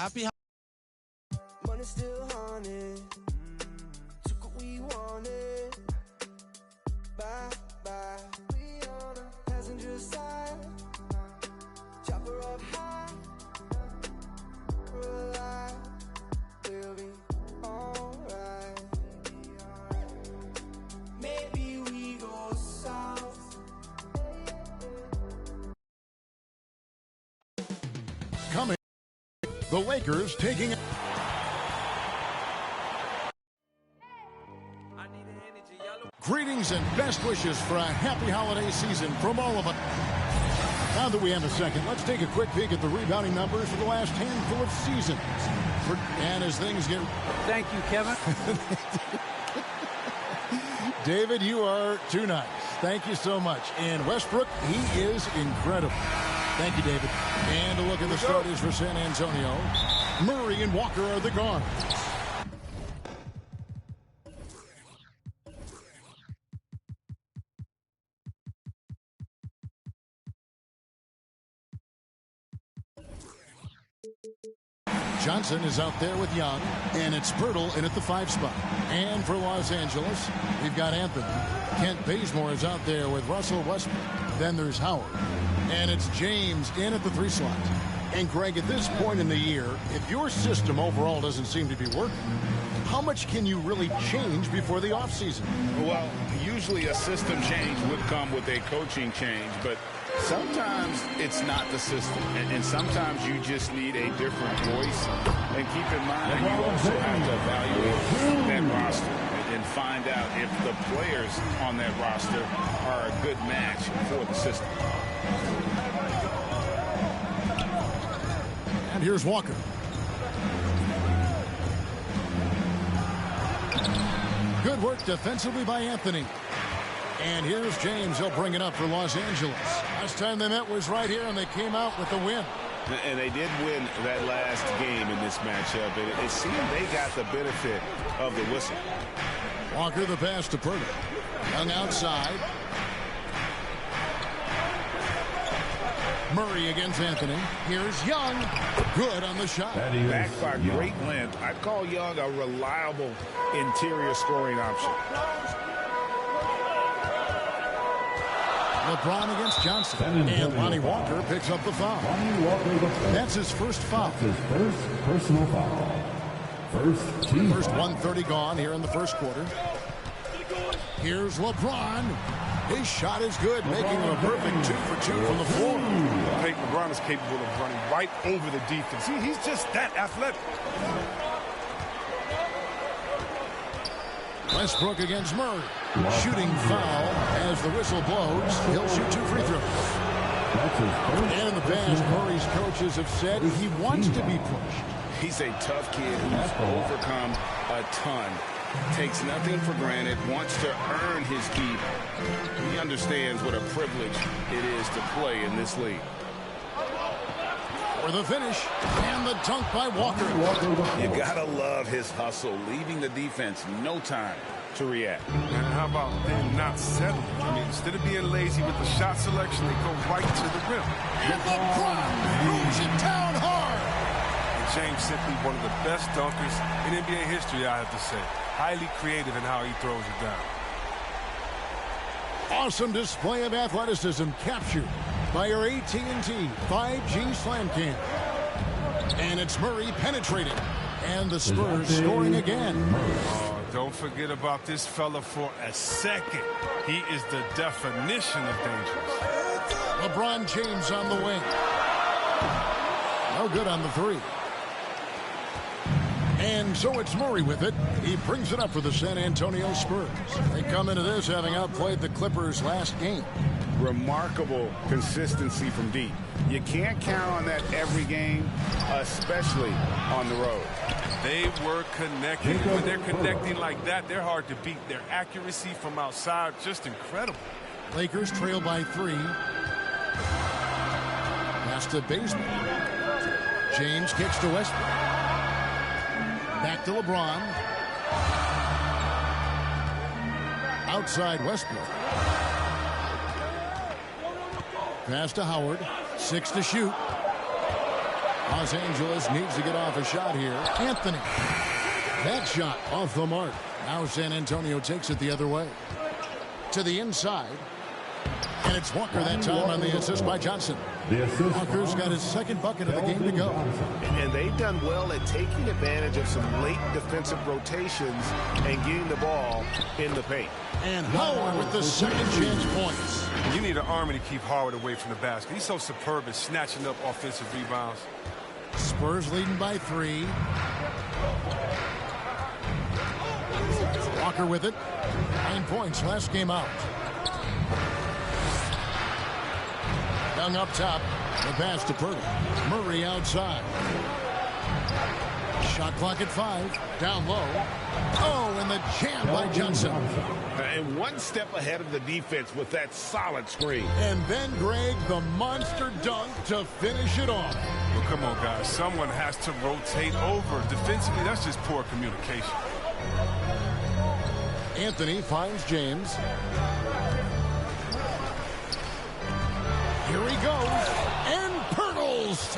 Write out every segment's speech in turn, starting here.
Happy. Money still haunted. Took what we wanted. Bye bye. We on a passenger side. Chopper up high. Rely. We'll be alright. Maybe we go south. Coming, the Lakers taking. Greetings and best wishes for a happy holiday season from all of us. Now that we have a second, let's take a quick peek at the rebounding numbers for the last handful of seasons. And as things get... Thank you, Kevin. David, you are too nice. Thank you so much. And Westbrook, he is incredible. Thank you, David. And a look at the starters for San Antonio. Murray and Walker are the guards. Johnson is out there with Young, and it's Pirtle in at the 5 spot. And for Los Angeles, we've got Anthony. Kent Bazemore is out there with Russell Westbrook. Then there's Howard. And it's James in at the 3 slot. And Greg, at this point in the year, if your system overall doesn't seem to be working, how much can you really change before the offseason? Well, usually a system change would come with a coaching change, but sometimes it's not the system, and sometimes you just need a different voice. And keep in mind, you also have to evaluate that roster and find out if the players on that roster are a good match for the system. And here's Walker. Good work defensively by Anthony. And here's James. He'll bring it up for Los Angeles. Last time they met was right here, and they came out with the win. And they did win that last game in this matchup. It seemed they got the benefit of the whistle. Walker the pass to Pirtle. Young outside. Murray against Anthony. Here's Young. Good on the shot. Backed by great length. I call Young a reliable interior scoring option. LeBron against Johnson. And Lonnie Walker picks up the foul. That's his first foul. That's his first personal foul. First team. First 1:30 gone here in the first quarter. Here's LeBron. His shot is good, making it a perfect 2 for 2 from the floor. LeBron is capable of running right over the defense. He's just that athletic. Westbrook against Murray. Shooting foul as the whistle blows. He'll shoot 2 free throws. And in the past, Murray's coaches have said he wants to be pushed. He's a tough kid who's overcome a ton. Takes nothing for granted, wants to earn his keep. He understands what a privilege it is to play in this league. For the finish, and the dunk by Walker. You gotta love his hustle, leaving the defense no time to react. And how about them not settling? I mean, instead of being lazy with the shot selection, they go right to the rim. And LeBron throws it down hard. And James simply one of the best dunkers in NBA history, I have to say. Highly creative in how he throws it down. Awesome display of athleticism captured by our AT&T 5G Slam Cam. And it's Murray penetrating. And the Spurs scoring again. Don't forget about this fella for a second. He is the definition of dangerous. LeBron James on the wing. No good on the 3. And so it's Murray with it. He brings it up for the San Antonio Spurs. They come into this having outplayed the Clippers last game. Remarkable consistency from deep. You can't count on that every game, especially on the road. They were connecting. When they're connecting like that, they're hard to beat. Their accuracy from outside, just incredible. Lakers trail by 3. Pass to Bazemore. James kicks to Westbrook. Back to LeBron. Outside Westbrook. Pass to Howard. 6 to shoot. Los Angeles needs to get off a shot here. Anthony. That shot off the mark. Now San Antonio takes it the other way. To the inside. And it's Walker that time on the assist by Johnson. Walker's got his second bucket of the game to go. And they've done well at taking advantage of some late defensive rotations and getting the ball in the paint. And Howard with the second chance points. You need an army to keep Howard away from the basket. He's so superb at snatching up offensive rebounds. Spurs leading by 3. Walker with it. 9 points last game out. Young up top. The pass to Purdy. Murray outside. Shot clock at 5. Down low. Oh, and the jam by Johnson. And one step ahead of the defense with that solid screen. And then, Greg, the monster dunk to finish it off. Well, come on, guys. Someone has to rotate over. Defensively, that's just poor communication. Anthony finds James. Here he goes. And Pirtles.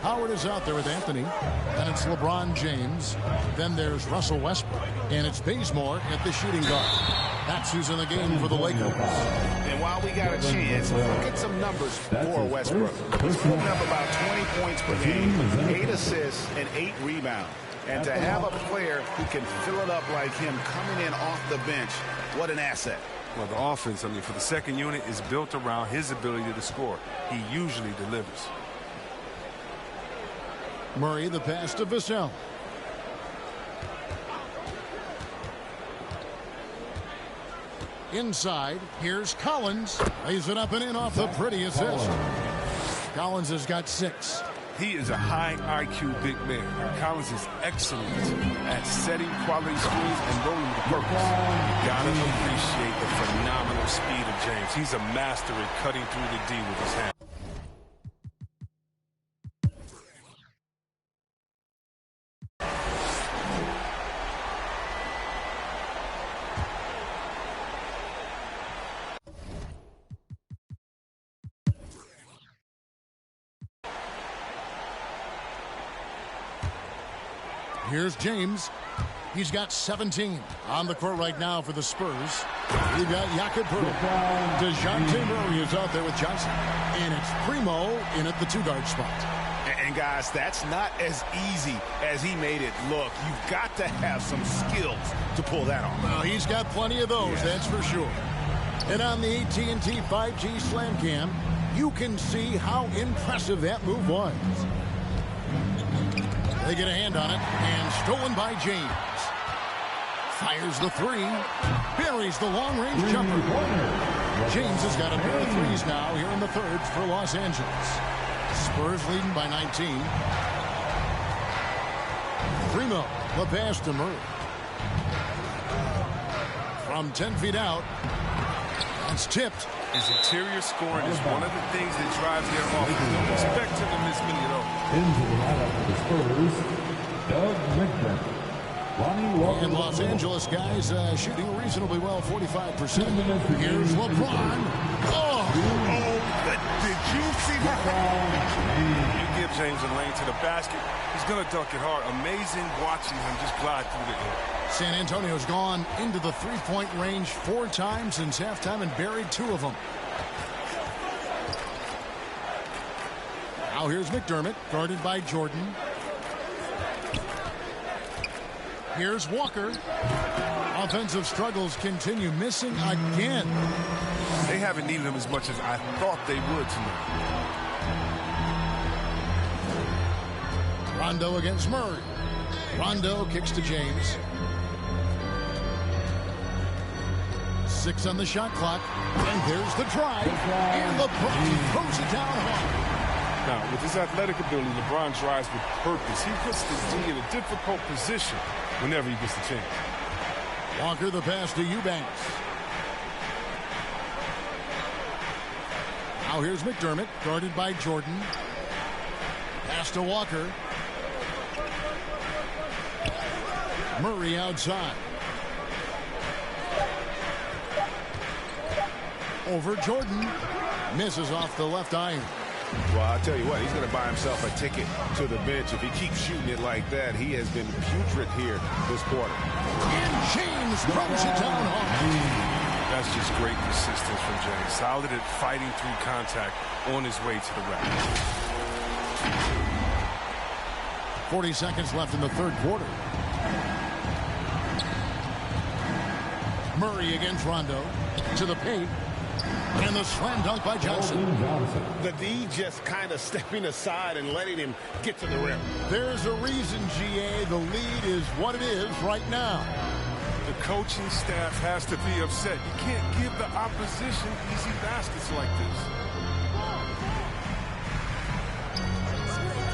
Howard is out there with Anthony. Then it's LeBron James. Then there's Russell Westbrook. And it's Bazemore at the shooting guard. That's who's in the game for the Lakers. And while we got a chance, look at some numbers for Westbrook. He's putting up about 20 points per game, 8 assists, and 8 rebounds. And to have a player who can fill it up like him coming in off the bench, what an asset. Well, the offense, for the second unit, is built around his ability to score. He usually delivers. Murray, the pass to Vassell. Inside, here's Collins. Lays it up and in off the pretty assist. Collins has got 6. He is a high IQ big man. Collins is excellent at setting quality screens and rolling with purpose. You gotta appreciate the phenomenal speed of James. He's a master at cutting through the D with his hand. Here's James. He's got 17 on the court right now for the Spurs. We've got Jakob Poeltl. DeJounte Murray is out there with Johnson. And it's Primo in at the 2-guard spot. And guys, that's not as easy as he made it look. You've got to have some skills to pull that off. Well, he's got plenty of those, that's for sure. And on the AT&T 5G Slam Cam, you can see how impressive that move was. They get a hand on it, and stolen by James. Fires the 3. Buries the long-range jumper. James has got a pair of 3s now here in the third for Los Angeles. Spurs leading by 19. Primo, the pass to Murray. From 10 feet out. It's tipped. His interior scoring is one of the things that drives their offense. Don't expect him to miss many of those. Into the lineup for the Spurs, Doug McDermott. And Los Angeles guys shooting reasonably well, 45%. Here's LeBron. Oh, did you see that? You give James a lane to the basket, he's going to dunk it hard. Amazing watching him just glide through the air. San Antonio's gone into the 3-point range 4 times since halftime and buried 2 of them. Now here's McDermott, guarded by Jordan. Here's Walker. Offensive struggles continue, missing again. They haven't needed him as much as I thought they would tonight. Rondo against Murray. Rondo kicks to James. 6 on the shot clock. And there's the drive. And LeBron throws it down hard. Now, with his athletic ability, LeBron drives with purpose. He puts the D in a difficult position whenever he gets the chance. Walker the pass to Eubanks. Now here's McDermott, guarded by Jordan. Pass to Walker. Murray outside. over Jordan. Misses off the left iron. Well, I'll tell you what, he's going to buy himself a ticket to the bench. If he keeps shooting it like that, he has been putrid here this quarter. And James throws it down hard. That's just great persistence from James. Solid at fighting through contact on his way to the rack. 40 seconds left in the third quarter. Murray against Rondo. To the paint. And the slam dunk by Johnson. The D just kind of stepping aside and letting him get to the rim. There's a reason, GA, the lead is what it is right now. The coaching staff has to be upset. You can't give the opposition easy baskets like this.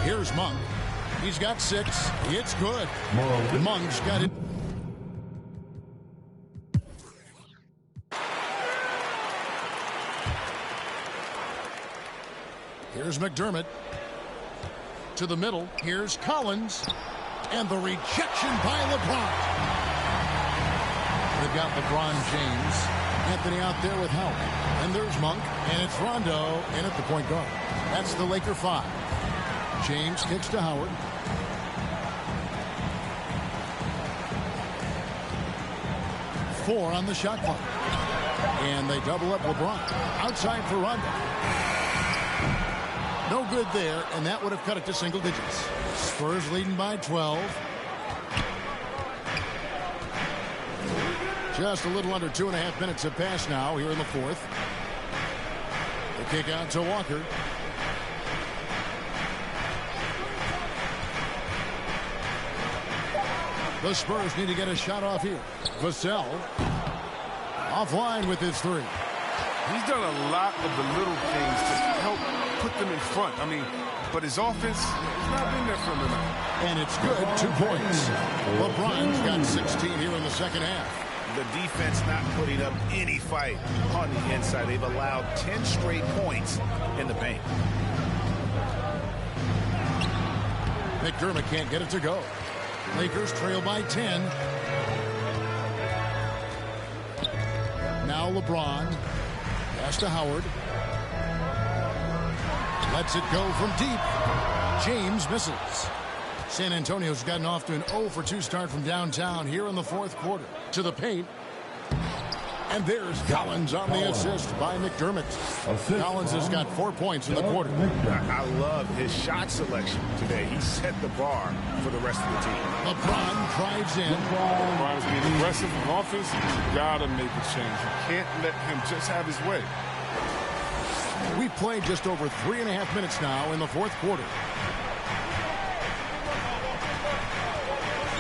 Here's Monk. He's got 6. It's good. Monk's got it. Here's McDermott. To the middle. Here's Collins. And the rejection by LeBron. They've got LeBron James. Anthony out there with help. And there's Monk. And it's Rondo in at the point guard. That's the Laker 5. James kicks to Howard. Four on the shot clock. And they double up LeBron. Outside for Rondo. No good there, and that would have cut it to single digits. Spurs leading by 12. Just a little under 2.5 minutes have passed now here in the fourth. The kick out to Walker. The Spurs need to get a shot off here. Vassell offline with his 3. He's done a lot of the little things to help put them in front. I mean, but his offense has not been there for him tonight. And it's good. 2 points. LeBron's got 16 here in the second half. The defense not putting up any fight on the inside. They've allowed 10 straight points in the paint. McDermott can't get it to go. Lakers trail by 10. Now LeBron. Pass to Howard. Lets it go from deep. James misses. San Antonio's gotten off to an 0 for 2 start from downtown here in the fourth quarter. To the paint. And there's Collins on the assist by McDermott. Collins has got 4 points in the quarter. I love his shot selection today. He set the bar for the rest of the team. LeBron drives in. LeBron's being aggressive on offense. You gotta make a change. You can't let him just have his way. We've played just over 3.5 minutes now in the fourth quarter.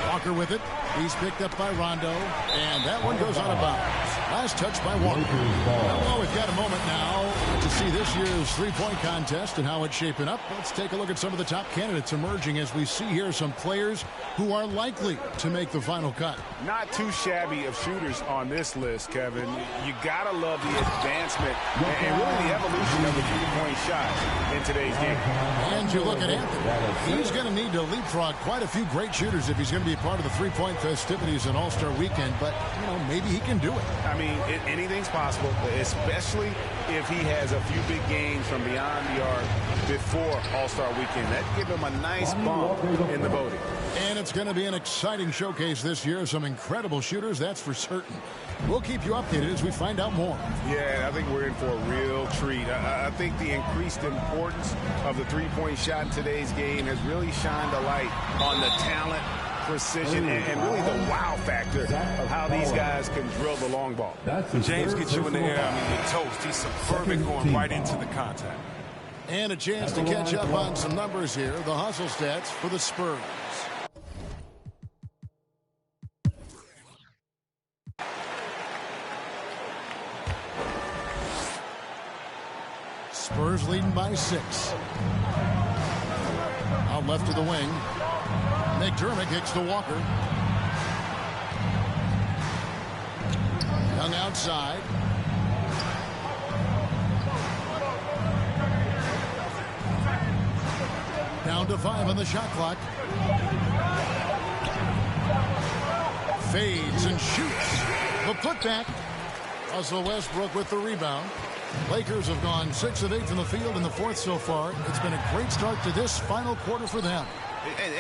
Walker with it. He's picked up by Rondo. And that one goes out of bounds. Last touch by Walker. Well, we've got a moment now to see this year's three-point contest and how it's shaping up. Let's take a look at some of the top candidates emerging as we see here some players who are likely to make the final cut. Not too shabby of shooters on this list, Kevin. You gotta love the advancement and really the evolution of the three-point shot in today's game. And you look at Anthony. He's going to need to leapfrog quite a few great shooters if he's going to be a part of the three-point festivities in All-Star Weekend. But, you know, maybe he can do it. I mean, anything's possible, especially if he has a few big games from beyond the arc before All-Star Weekend. That'd give him a nice bump in the voting. And it's going to be an exciting showcase this year. Some incredible shooters, that's for certain. We'll keep you updated as we find out more. Yeah, I think we're in for a real treat. I think the increased importance of the three-point shot in today's game has really shined a light on the talent, precision, and really the wow factor of how these guys can drill the long ball. When James gets you in the air, I mean, you're toast. He's superb going right into the contact. And a chance to catch up on some numbers here. The hustle stats for the Spurs. Spurs leading by 6. Out left to the wing. McDermott kicks to Walker. Young outside. Down to 5 on the shot clock. Fades and shoots. The putback. Russell Westbrook with the rebound. Lakers have gone 6 of 8 from the field in the fourth so far. It's been a great start to this final quarter for them.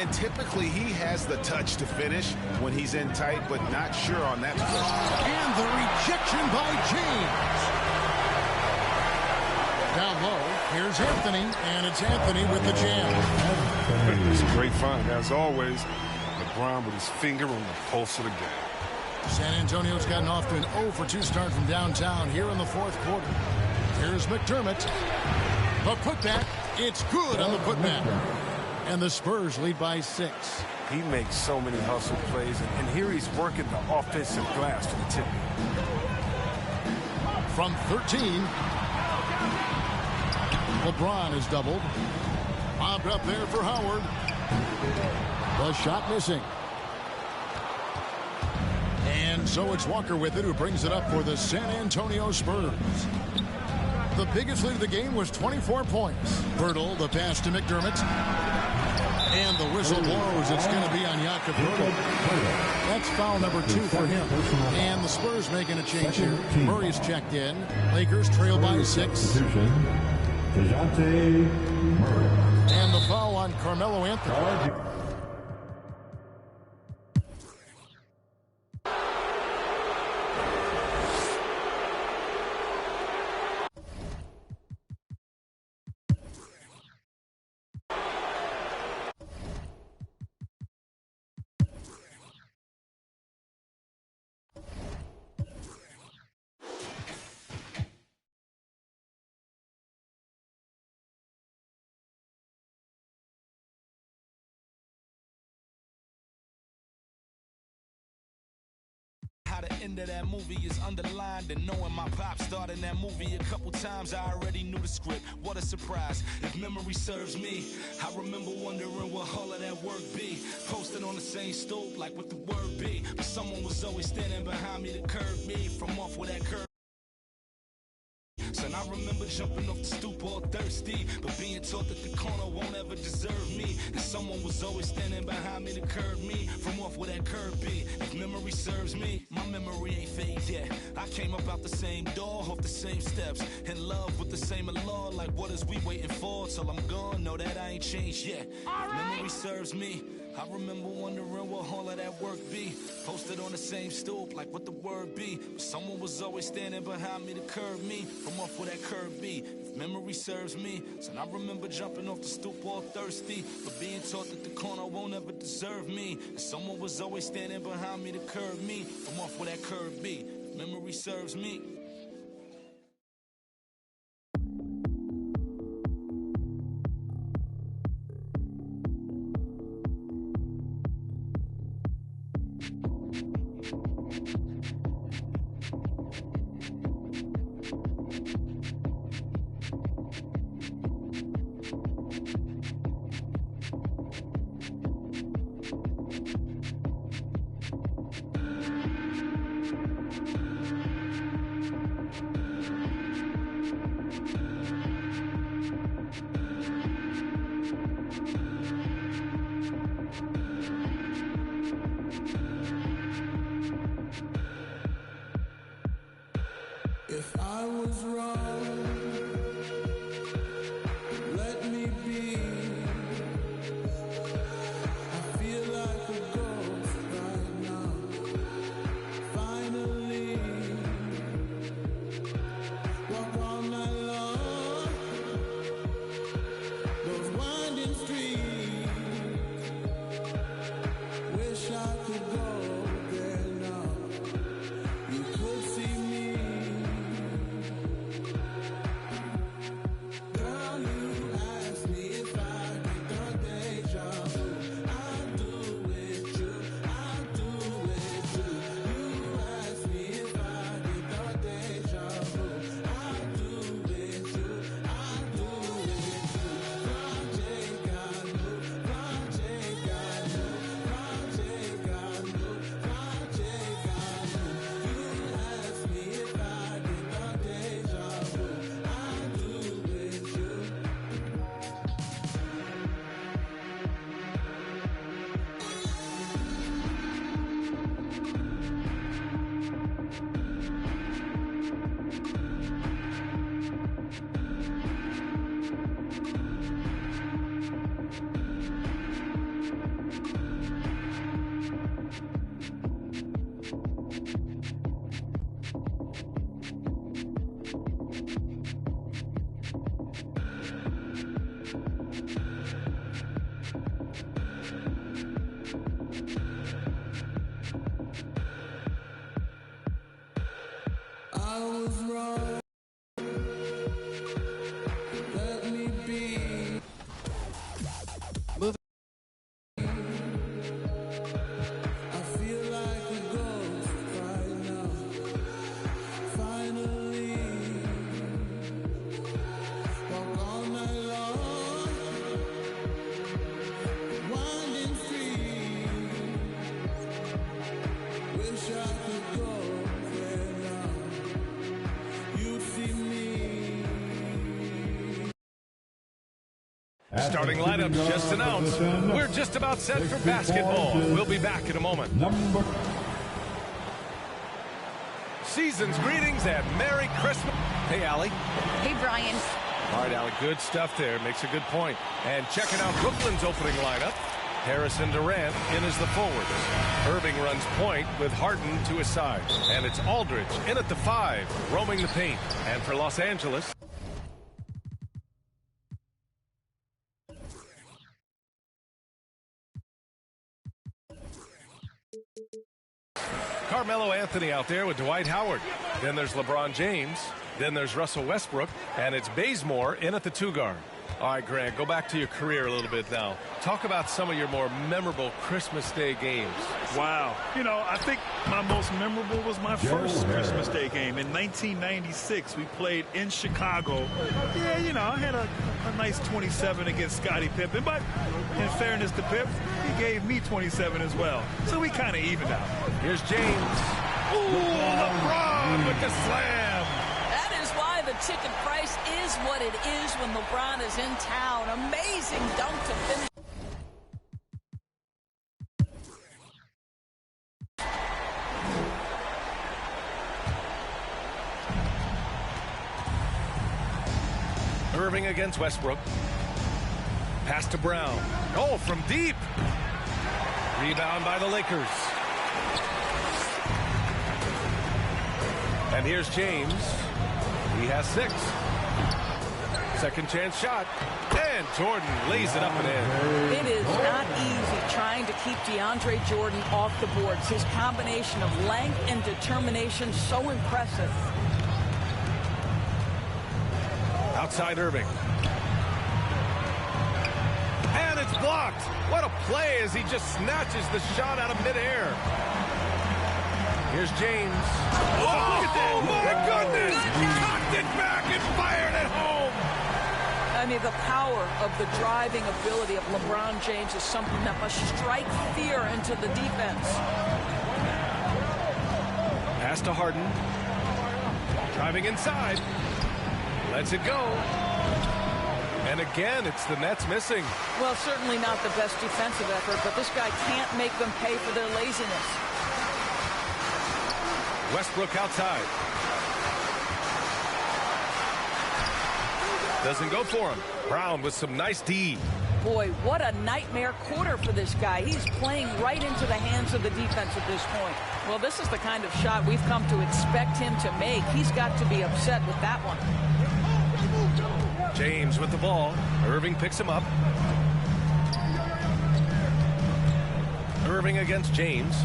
And typically he has the touch to finish when he's in tight, but not sure on that possession. And the rejection by James. Down low, here's Anthony, and it's Anthony with the jam. It's a great find. As always, LeBron with his finger on the pulse of the game. San Antonio's gotten off to an 0-for-2 start from downtown here in the fourth quarter. Here's McDermott. The putback. It's good on the putback. And the Spurs lead by 6. He makes so many hustle plays, and here he's working the offensive glass to the tip. From 13, LeBron is doubled. Bobbed up there for Howard. The shot missing. And so it's Walker with it, who brings it up for the San Antonio Spurs. The biggest lead of the game was 24 points. Birtle, the pass to McDermott. And the whistle blows. It's going to be on Jakob Birtle. That's foul number 2 for him. And the Spurs making a change here. Murray's checked in. Lakers trail by 6. And the foul on Carmelo Anthony. How the end of that movie is underlined, and knowing my pop starred in that movie a couple times, I already knew the script. What a surprise. If memory serves me, I remember wondering what all of that work be. Posted on the same stoop like what the word be, but someone was always standing behind me to curb me from off with that curve. Son, I remember jumping off the stoop all thirsty, but being taught that the corner won't ever deserve me. And someone was always standing behind me to curb me from off where that curb be. If memory serves me, my memory ain't fade yet. I came up out the same door, off the same steps, in love with the same law. Like what is we waiting for till I'm gone? Know that I ain't changed yet. If memory serves me, I remember wondering what all of that work be. Posted on the same stoop like what the word be, but someone was always standing behind me to curb me from off where that curb be. If memory serves me, son, I remember jumping off the stoop all thirsty, but being taught that the corner won't ever deserve me. And someone was always standing behind me to curb me from off where that curb be. If memory serves me. was wrong. Let me be. I feel like a ghost right now. Finally, walk all night long, winding free. Wish I could go there now. You'd see me. Starting lineup just announced. We're just about set for basketball. We'll be back in a moment. Season's greetings and Merry Christmas. Hey, Allie. Hey, Brian. All right, Allie, good stuff there. Makes a good point. And checking out Brooklyn's opening lineup. Harris and Durant in as the forwards. Irving runs point with Harden to his side. And it's Aldridge in at the 5, roaming the paint. And for Los Angeles, Carmelo Anthony out there with Dwight Howard. Then there's LeBron James. Then there's Russell Westbrook. And it's Bazemore in at the 2 guard. All right, Grant, go back to your career a little bit now. Talk about some of your more memorable Christmas Day games. Wow. You know, I think my most memorable was my first Christmas Day game. In 1996, we played in Chicago. Yeah, you know, I had a nice 27 against Scottie Pippen. But in fairness to Pip, he gave me 27 as well. So we kind of evened out. Here's James. Ooh, LeBron with the slam. That is why the ticket price is what it is when LeBron is in town. Amazing dunk to finish. Irving against Westbrook. Pass to Brown. Oh, from deep. Rebound by the Lakers. And here's James. He has 6. Second chance shot. And Jordan lays it up and in. It is not easy trying to keep DeAndre Jordan off the boards. His combination of length and determination, so impressive. Outside Irving. And it's blocked. What a play as he just snatches the shot out of midair. Here's James. Oh, look at that. Oh, my goodness. Knocked it back and fired it home. I mean, the power of the driving ability of LeBron James is something that must strike fear into the defense. Pass to Harden. Driving inside. Lets it go. And again, it's the Nets missing. Well, certainly not the best defensive effort, but this guy can't make them pay for their laziness. Westbrook outside. Doesn't go for him. Brown with some nice D. Boy, what a nightmare quarter for this guy. He's playing right into the hands of the defense at this point. Well, this is the kind of shot we've come to expect him to make. He's got to be upset with that one. James with the ball. Irving picks him up. Irving against James.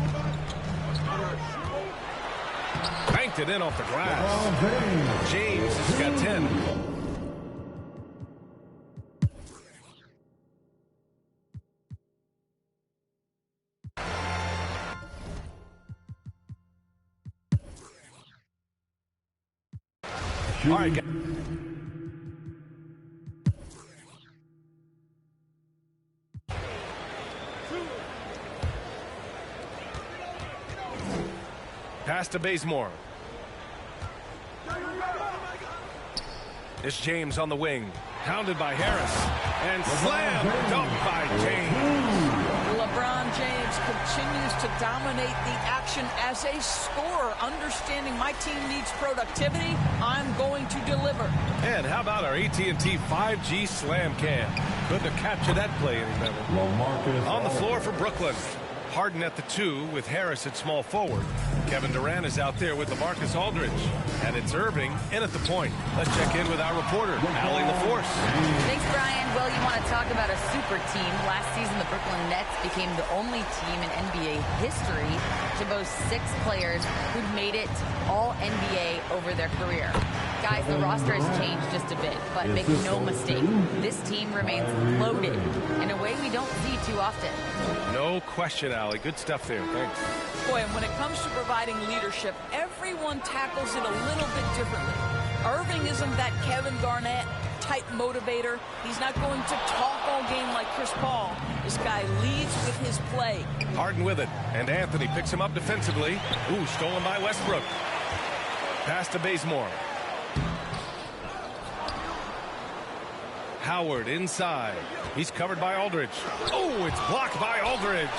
Banked it in off the glass. James has got 10. All right, guys. Pass to Bazemore. It's James on the wing. Pounded by Harris. And slam dunked by James. LeBron James continues to dominate the action as a scorer. Understanding my team needs productivity, I'm going to deliver. And how about our AT&T 5G slam cam? Couldn't have captured that play any better. On the floor for Brooklyn. Harden at the 2 with Harris at small forward. Kevin Durant is out there with LaMarcus Aldridge. And it's Irving in at the point. Let's check in with our reporter, Allie LaForce. Thanks, Brian. Well, you want to talk about a super team. Last season, the Brooklyn Nets became the only team in NBA history to boast 6 players who'd made it all NBA over their career. Guys, the roster has changed just a bit, but make no mistake, this team remains loaded in a way we don't see too often. No question, Allie. Good stuff there. Thanks. Boy, and when it comes to providing leadership, everyone tackles it a little bit differently. Irving isn't that Kevin Garnett type motivator. He's not going to talk all game like Chris Paul. This guy leads with his play. Harden with it, and Anthony picks him up defensively. Ooh, stolen by Westbrook. Pass to Bazemore. Howard inside. He's covered by Aldridge. Oh, it's blocked by Aldridge.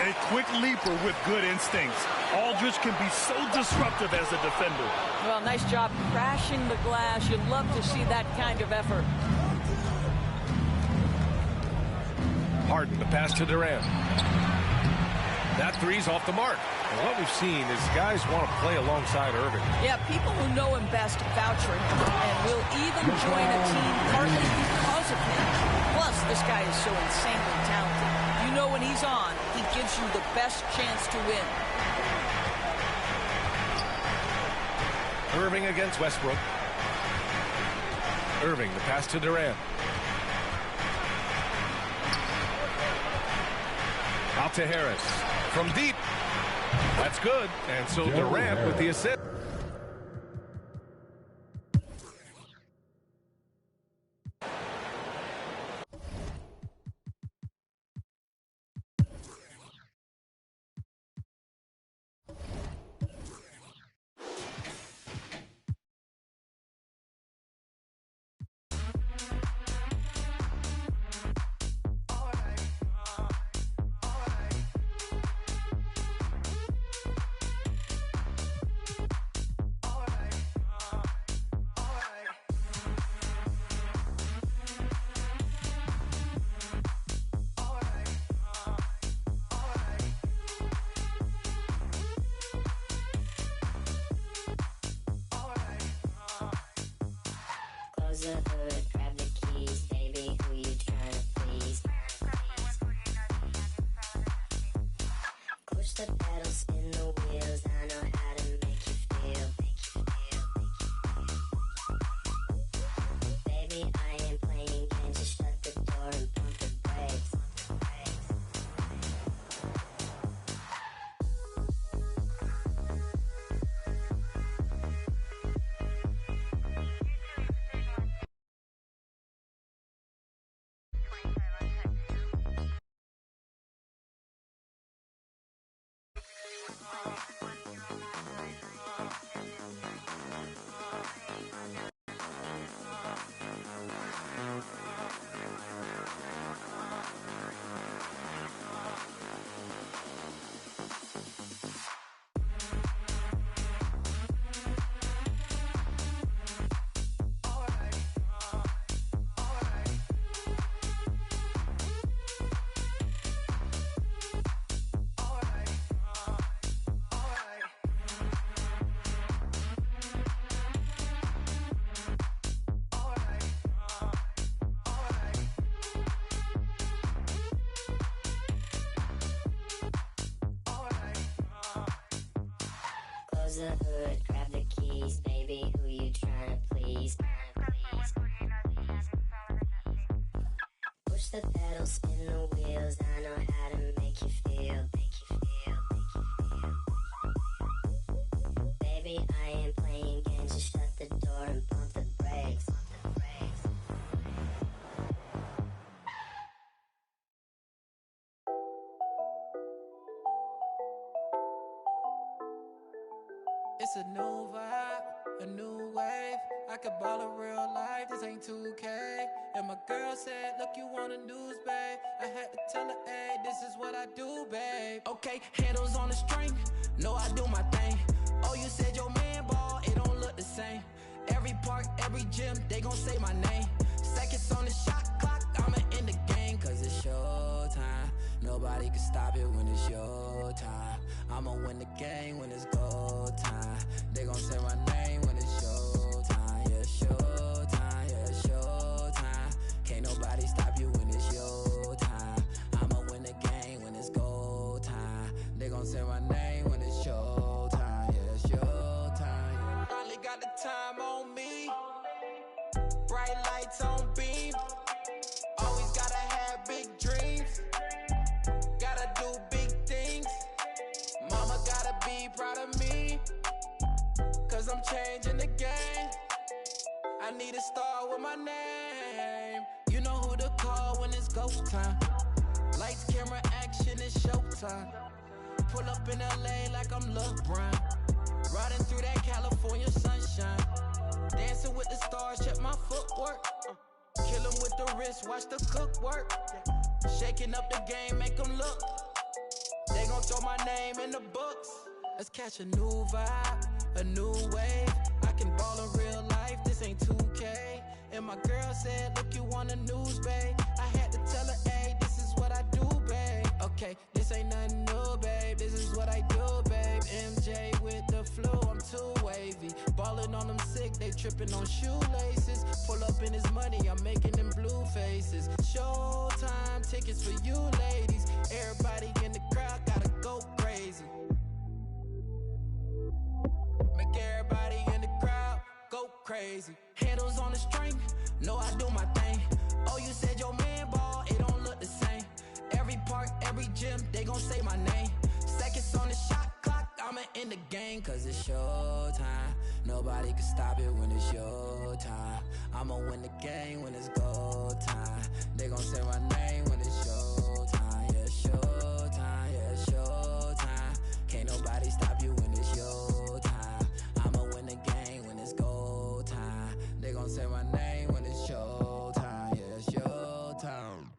A quick leaper with good instincts. Aldridge can be so disruptive as a defender. Well, nice job crashing the glass. You'd love to see that kind of effort. Harden, the pass to Durant. That three's off the mark. And what we've seen is guys want to play alongside Irving. Yeah, people who know him best vouch for him and will even join a team partly because of him. Plus, this guy is so insanely talented. You know when he's on, he gives you the best chance to win. Irving against Westbrook. Irving, the pass to Durant. Out to Harris. From deep. That's good. And so Durant with the assist. The hood, grab the keys, baby, who you tryna please? Push the pedal, spin the wheels, I know how to make you feel. Baby, I ain't playing games, just shut the door and pump the brakes. Close the hood, grab the keys, baby, who you tryna please? Push the pedal, spin the wheels, I know how to make you feel. Baby, I ain't playing games, just shut the door and pump the brakes. It's a new vibe, a new wave. I could ball in real life, this ain't 2K. And my girl said, look, you want a news, babe. I had to tell her, hey, this is what I do, babe. Okay, handles on the string, know I do my thing. Oh, you said your man ball, it don't look the same. Every park, every gym, they gon' say my name. Seconds on the shot clock, I'ma end the game, cause it's showtime. Nobody nobody can stop it when it's your time. I'ma win the game when it's go time. They gon' say my name when it's show time. Yeah, show time, yeah, show time. Can't nobody stop you when it's your time. I'ma win the game when it's go time. They gon' say my name when it's show time. Yeah, show time. Yeah. Finally got the time on me. Bright lights on beam. Always gotta have big dreams. Gotta do big things. Mama gotta be proud of me. Cause I'm changing the game. I need a star with my name. You know who to call when it's go time. Lights, camera, action, it's showtime. Pull up in LA like I'm LeBron. Riding through that California sunshine. Dancing with the stars, check my footwork. Kill 'em with the wrist, watch the cook work. Shaking up the game, make 'em look. They gon' throw my name in the books. Let's catch a new vibe, a new wave. I can ball in real life, this ain't 2K. And my girl said, look, you on the news, babe. I had to tell her, hey, this is what I do, babe. Okay, this ain't nothing new, babe. This is what I do, babe. MJ with the flu, I'm too wavy. Ballin' on them sick, they trippin' on shoelaces. Pull up in his money, I'm making them blue faces. Showtime tickets for you ladies. Everybody in the crowd gotta go crazy. Make everybody in the crowd go crazy. Handles on the string, know I do my thing. Oh, you said your man ball, it don't look the same. Every park, every gym, they gon' say my name. Seconds on the shot clock, I'ma in the game. Cause it's your time. Nobody can stop it when it's your time. I'ma win the game when it's go time. They gon' say my name when it's show time. Yeah, show time, yeah, show time. Can't nobody stop you when it's your time. I'ma win the game when it's go time. They gon' say my name when it's show time. Yeah, show time.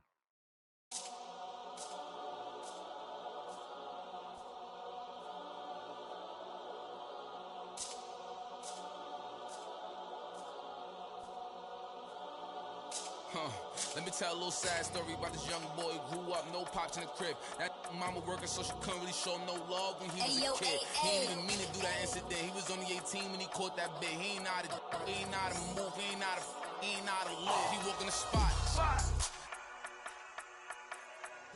Let me tell a little sad story about this young boy who grew up, no pops in the crib. That mama working, so she couldn't really show him no love when he was a kid. He ain't even mean to do that incident. He was only 18 when he caught that bit. He ain't know how to move, he ain't know how to live. He walk in the spot.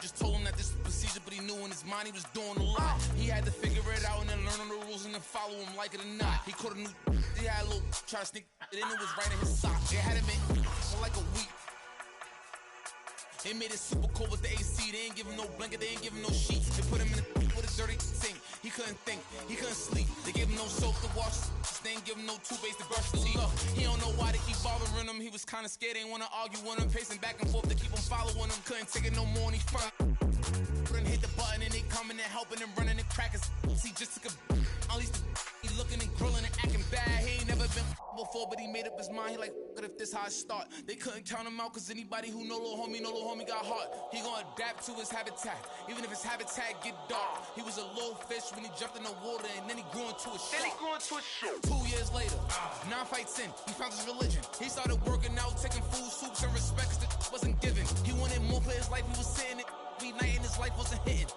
Just told him that this was procedure, but he knew in his mind he was doing a lot. He had to figure it out and then learn the rules and then follow him like it or not. He caught a new, he had a little, try to sneak it in, it was right in his sock. It had him in for like a week. They made it super cold with the AC. They ain't give him no blanket, they ain't give him no sheets. They put him in with a dirty sink. He couldn't think, he couldn't sleep. They gave him no soap to wash. They ain't give him no toothpaste to brush his teeth. He don't know why they keep bothering him. He was kinda scared, they ain't wanna argue with him. Pacing back and forth to keep him following him. Couldn't take it no more and he couldn't hit the button and they coming and helping and running and cracking. He just took a at least he looking and grilling and acting bad. He ain't never been before, but he made up his mind. He like, what if this how I start? They couldn't count him out, cause anybody who know little homie got heart. He gonna adapt to his habitat, even if his habitat get dark. He was a little fish when he jumped in the water, and then he grew into a shark. 2 years later, 9 fights in, he found his religion. He started working out, taking food, soups, and respects that wasn't given. He wanted more for his life, he was sitting it. Night and his life wasn't hitting.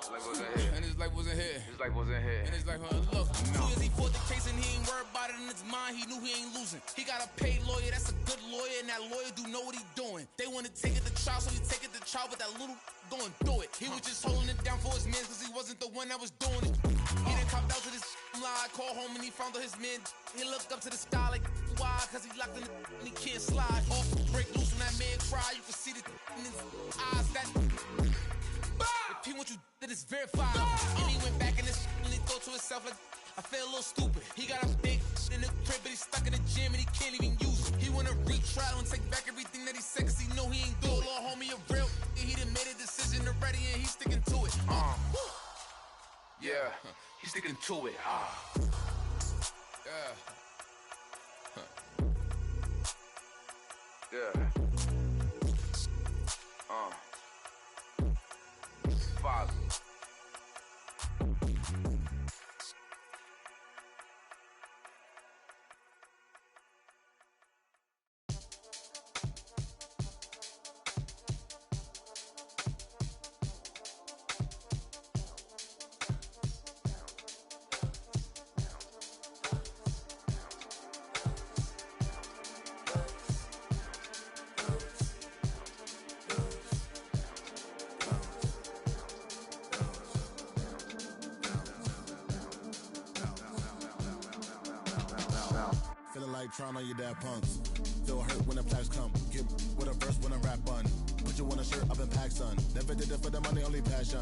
And his life wasn't here. And his life look. 2 years he fought the case and he ain't worried about it in his mind. He knew he ain't losing. He got a paid lawyer, that's a good lawyer, and that lawyer do know what he doing. They want to take it to trial, so he take it to trial, but that little going through it. He was just holding it down for his man, cause he wasn't the one that was doing it. He done copped out to this lie, called home and he found out his man. He looked up to the sky like, why? Cause he locked in the and he can't slide. Off break loose when that man cry, you can see the in his eyes. That if he want you, that is verified. And he went back in this and he thought to himself like, I feel a little stupid. He got a big in the crib, but he's stuck in the gym and he can't even use it. He wanna retrial and take back everything that he said, cause he know he ain't do it. Little homie a real, he done made a decision already and he's sticking to it. Yeah, he's sticking to it. Yeah. Father. like Tron on your dad punks. Feel hurt when the flags come. Get with a verse when I rap on. Put you on a shirt up in pack, son. Never did it for the money, only passion.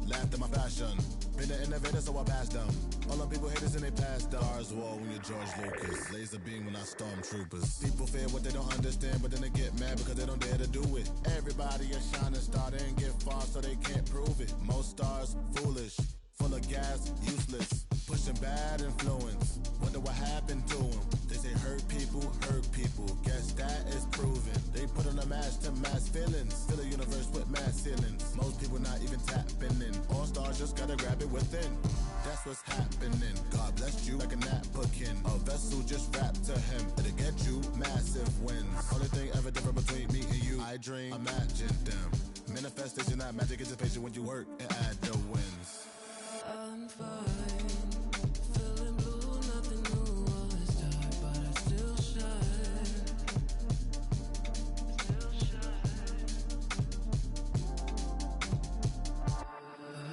Laughed at my fashion. Been an innovator, so I passed them. All them people haters and they passed them. Stars wall when you're George Lucas. Laser beam when I stormtroopers. People fear what they don't understand, but then they get mad because they don't dare to do it. Everybody a shining star, they ain't get far, so they can't prove it. Most stars, foolish. Full of gas, useless. Pushing bad influence. Wonder what happened to them. They say hurt people. Guess that is proven. They put on a mask to mask feelings. Fill a universe with mass ceilings. Most people not even tapping in. All stars just gotta grab it within. That's what's happening. God bless you like a napkin. A vessel just wrapped to him. It'll get you massive wins. Only thing ever different between me and you. I dream, imagine them. Manifestation, not magic, anticipation when you work and add the wins. I'm fine, feeling blue, nothing new, all is dark, but I still shine.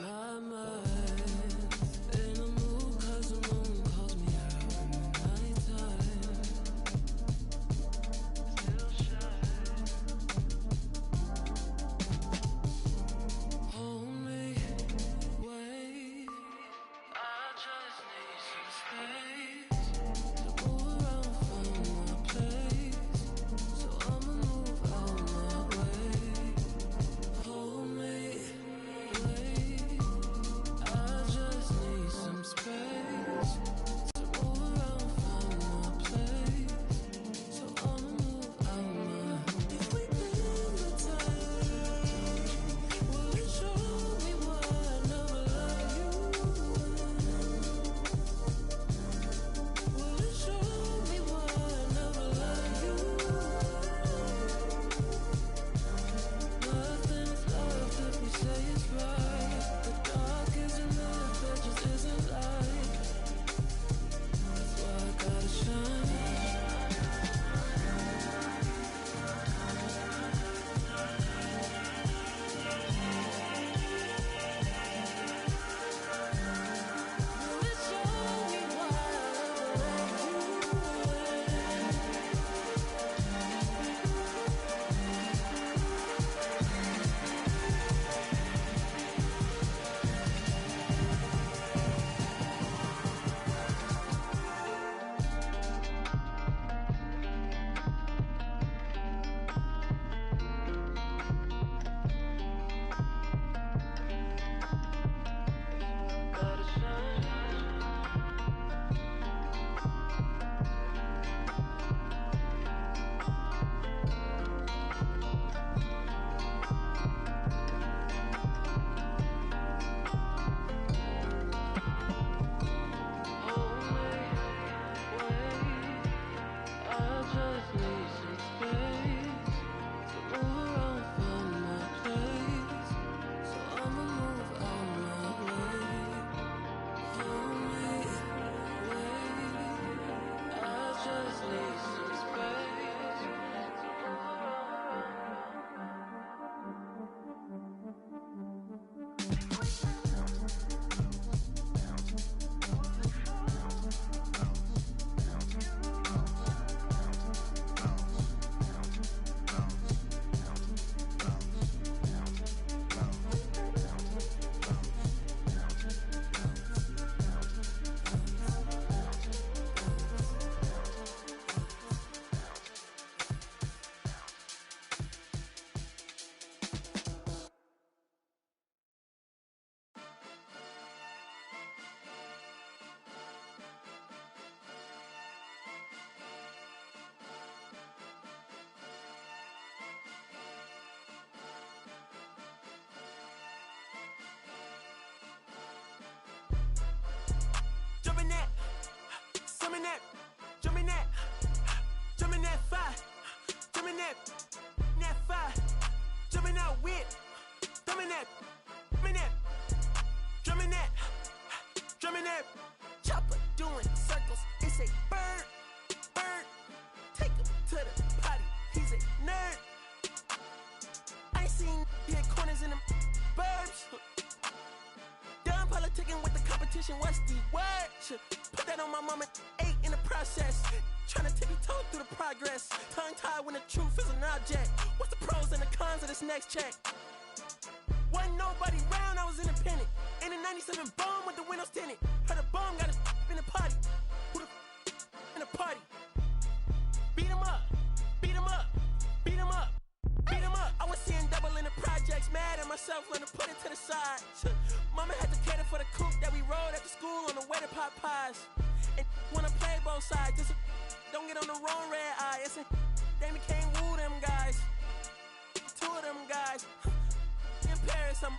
My mind's in a mood 'cause the moon calls me out in the nighttime. Still shine. Hold me, wait. I just need some space to move around from my place, so I'ma move out my way. Hold me, wait. I just need some space to move around from my place, so I'ma move out my. If we in the time, will it show me why I never loved you? Will it show me why I never loved you? Nothing's left if we say it's right. The dark isn't lit, there just isn't light. That's why I gotta shine. Will it show me why I never gotta shine. Hold me, wait. I just need some space to move around from my place, so I'ma move out my way. Hold me, wait. I just need some space to move Jumping that, summon that, jumping that, jumping that fire, jumping that fire, jumping out with, drumming that, drumming that, chopper doing circles. It's a bird, take him to the potty. He's a nerd. I ain't seen hit corners in them burbs. Done politicking with the competition, what's the word? Put that on my mama, 8 in the process. Trying to tippy-toe through the progress. Tongue-tied when the truth is an object. What's the pros and the cons of this next check? Wasn't nobody round, I was independent. In a 97 bomb with the windows tinted. Heard a bomb got a in the party. Who the in the party? Beat him up, beat him up, beat him up, beat him up. I was seeing double in the projects, mad at myself, learned to put it to the side. Mama had to cater for the coupe that we rode after school on the way to pot pies. And wanna play both sides, just don't get on the wrong red eye. It's a they became woo them guys, two of them guys. In Paris, I'm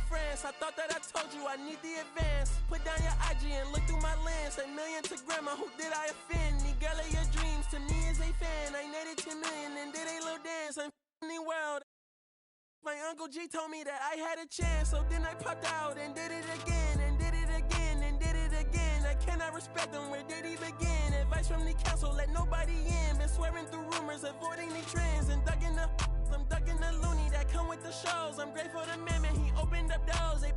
France. I thought that I told you I need the advance. Put down your IG and look through my lens. A million to grandma, who did I offend? The girl of your dreams to me is a fan. I netted 10 million and did a little dance. I'm in the world. My Uncle G told me that I had a chance. So then I popped out and did it again. And did it again and did it again. I cannot respect them, where did he begin? Advice from the council, let nobody in. Been swearing through rumors, avoiding the trends. And ducking the loony that come with the shows. I'm grateful to man, he opened up doors. They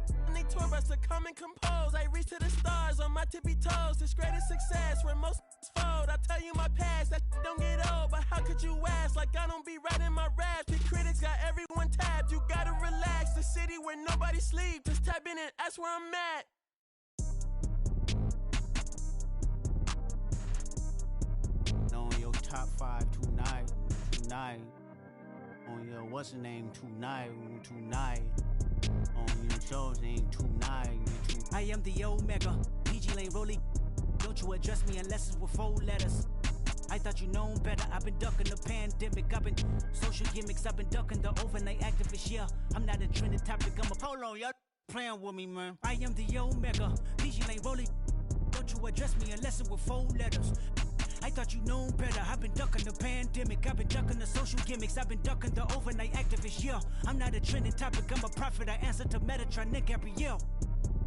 tour bus to come and compose. I reach to the stars on my tippy toes. This greatest success where most fold. I tell you my past, that don't get old. But how could you ask? Like I don't be writing my raps. The critics got everyone tapped. You gotta relax. The city where nobody sleeps. Just tap in and that's where I'm at. On your top 5 tonight. On your what's the name tonight. On your shows name tonight. I am the Omega, PG Lane Rolly. Don't you address me unless it's with 4 letters. I thought you known better. I've been ducking the pandemic. I've been social gimmicks. I've been ducking the overnight activists. Yeah, I'm not a trending topic. I'm a hold on, y'all playing with me, man. I am the Omega, PG Lane Rolly. Don't you address me unless it's with 4 letters. I thought you known better. I've been ducking the pandemic. I've been ducking the social gimmicks. I've been ducking the overnight activists. Yeah, I'm not a trending topic. I'm a prophet. I answer to Metatron, Nick Gabrielle.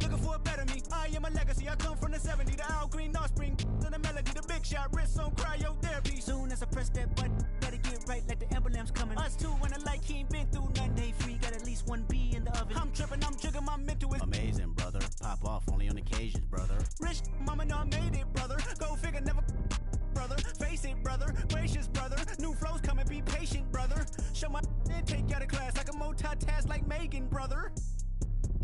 Looking for a better me. I am a legacy. I come from the 70s. The Al Green, Offspring, and the melody. The big shot, wrist on cryotherapy. Soon as I press that button, better get right like the emblem's coming. Us two when I like he ain't been through none. Day free, got at least 1 B in the oven. I'm tripping, I'm jigging, my mental is amazing, brother. Pop off only on occasions, brother. Rich, mama know I made it, brother. Go figure, never. Brother, face it, brother, gracious, brother. New flows coming, be patient, brother. Show my and take you out of class like a multitask like Megan, brother.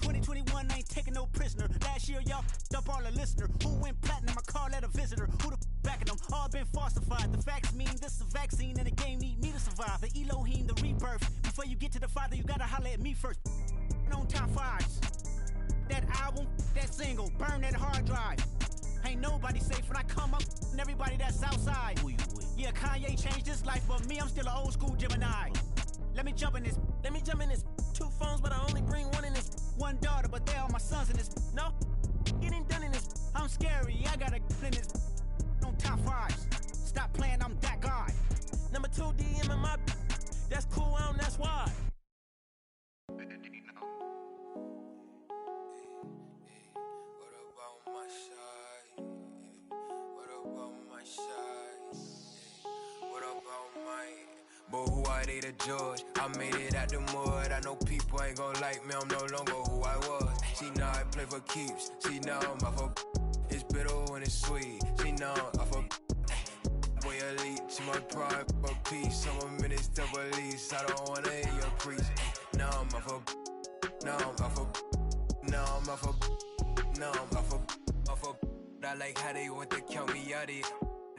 2021, I ain't taking no prisoner. Last year, y'all up all the listener. Who went platinum? I call that a visitor. Who the backing them? All been falsified. The facts mean this is a vaccine and the game need me to survive. The Elohim, the rebirth. Before you get to the Father, you gotta holler at me first. On top 5s. That album, that single, burn that hard drive. Ain't nobody safe when I come up and everybody that's outside. Who you with? Yeah, Kanye changed his life, but me, I'm still an old school Gemini. Let me jump in this. 2 phones, but I only bring 1 in this. 1 daughter, but they all my sons in this. No, getting done in this. I'm scary, I got a in this. On top 5s. Stop playing, I'm that guy. Number 2 DM in my. That's cool, I don't, that's why. But who are they to judge? I made it out the mud. I know people ain't gon' like me. I'm no longer who I was. She know I play for keeps. She know I'm off of. It's bitter when it's sweet. She know I'm off of. Boy elite. She my pride for peace. I'm a minister police. I don't wanna hear your preach. Now I'm off of. Now I'm off of. Now I'm off of. Now I'm off of. Off of. I like how they want to count me out it.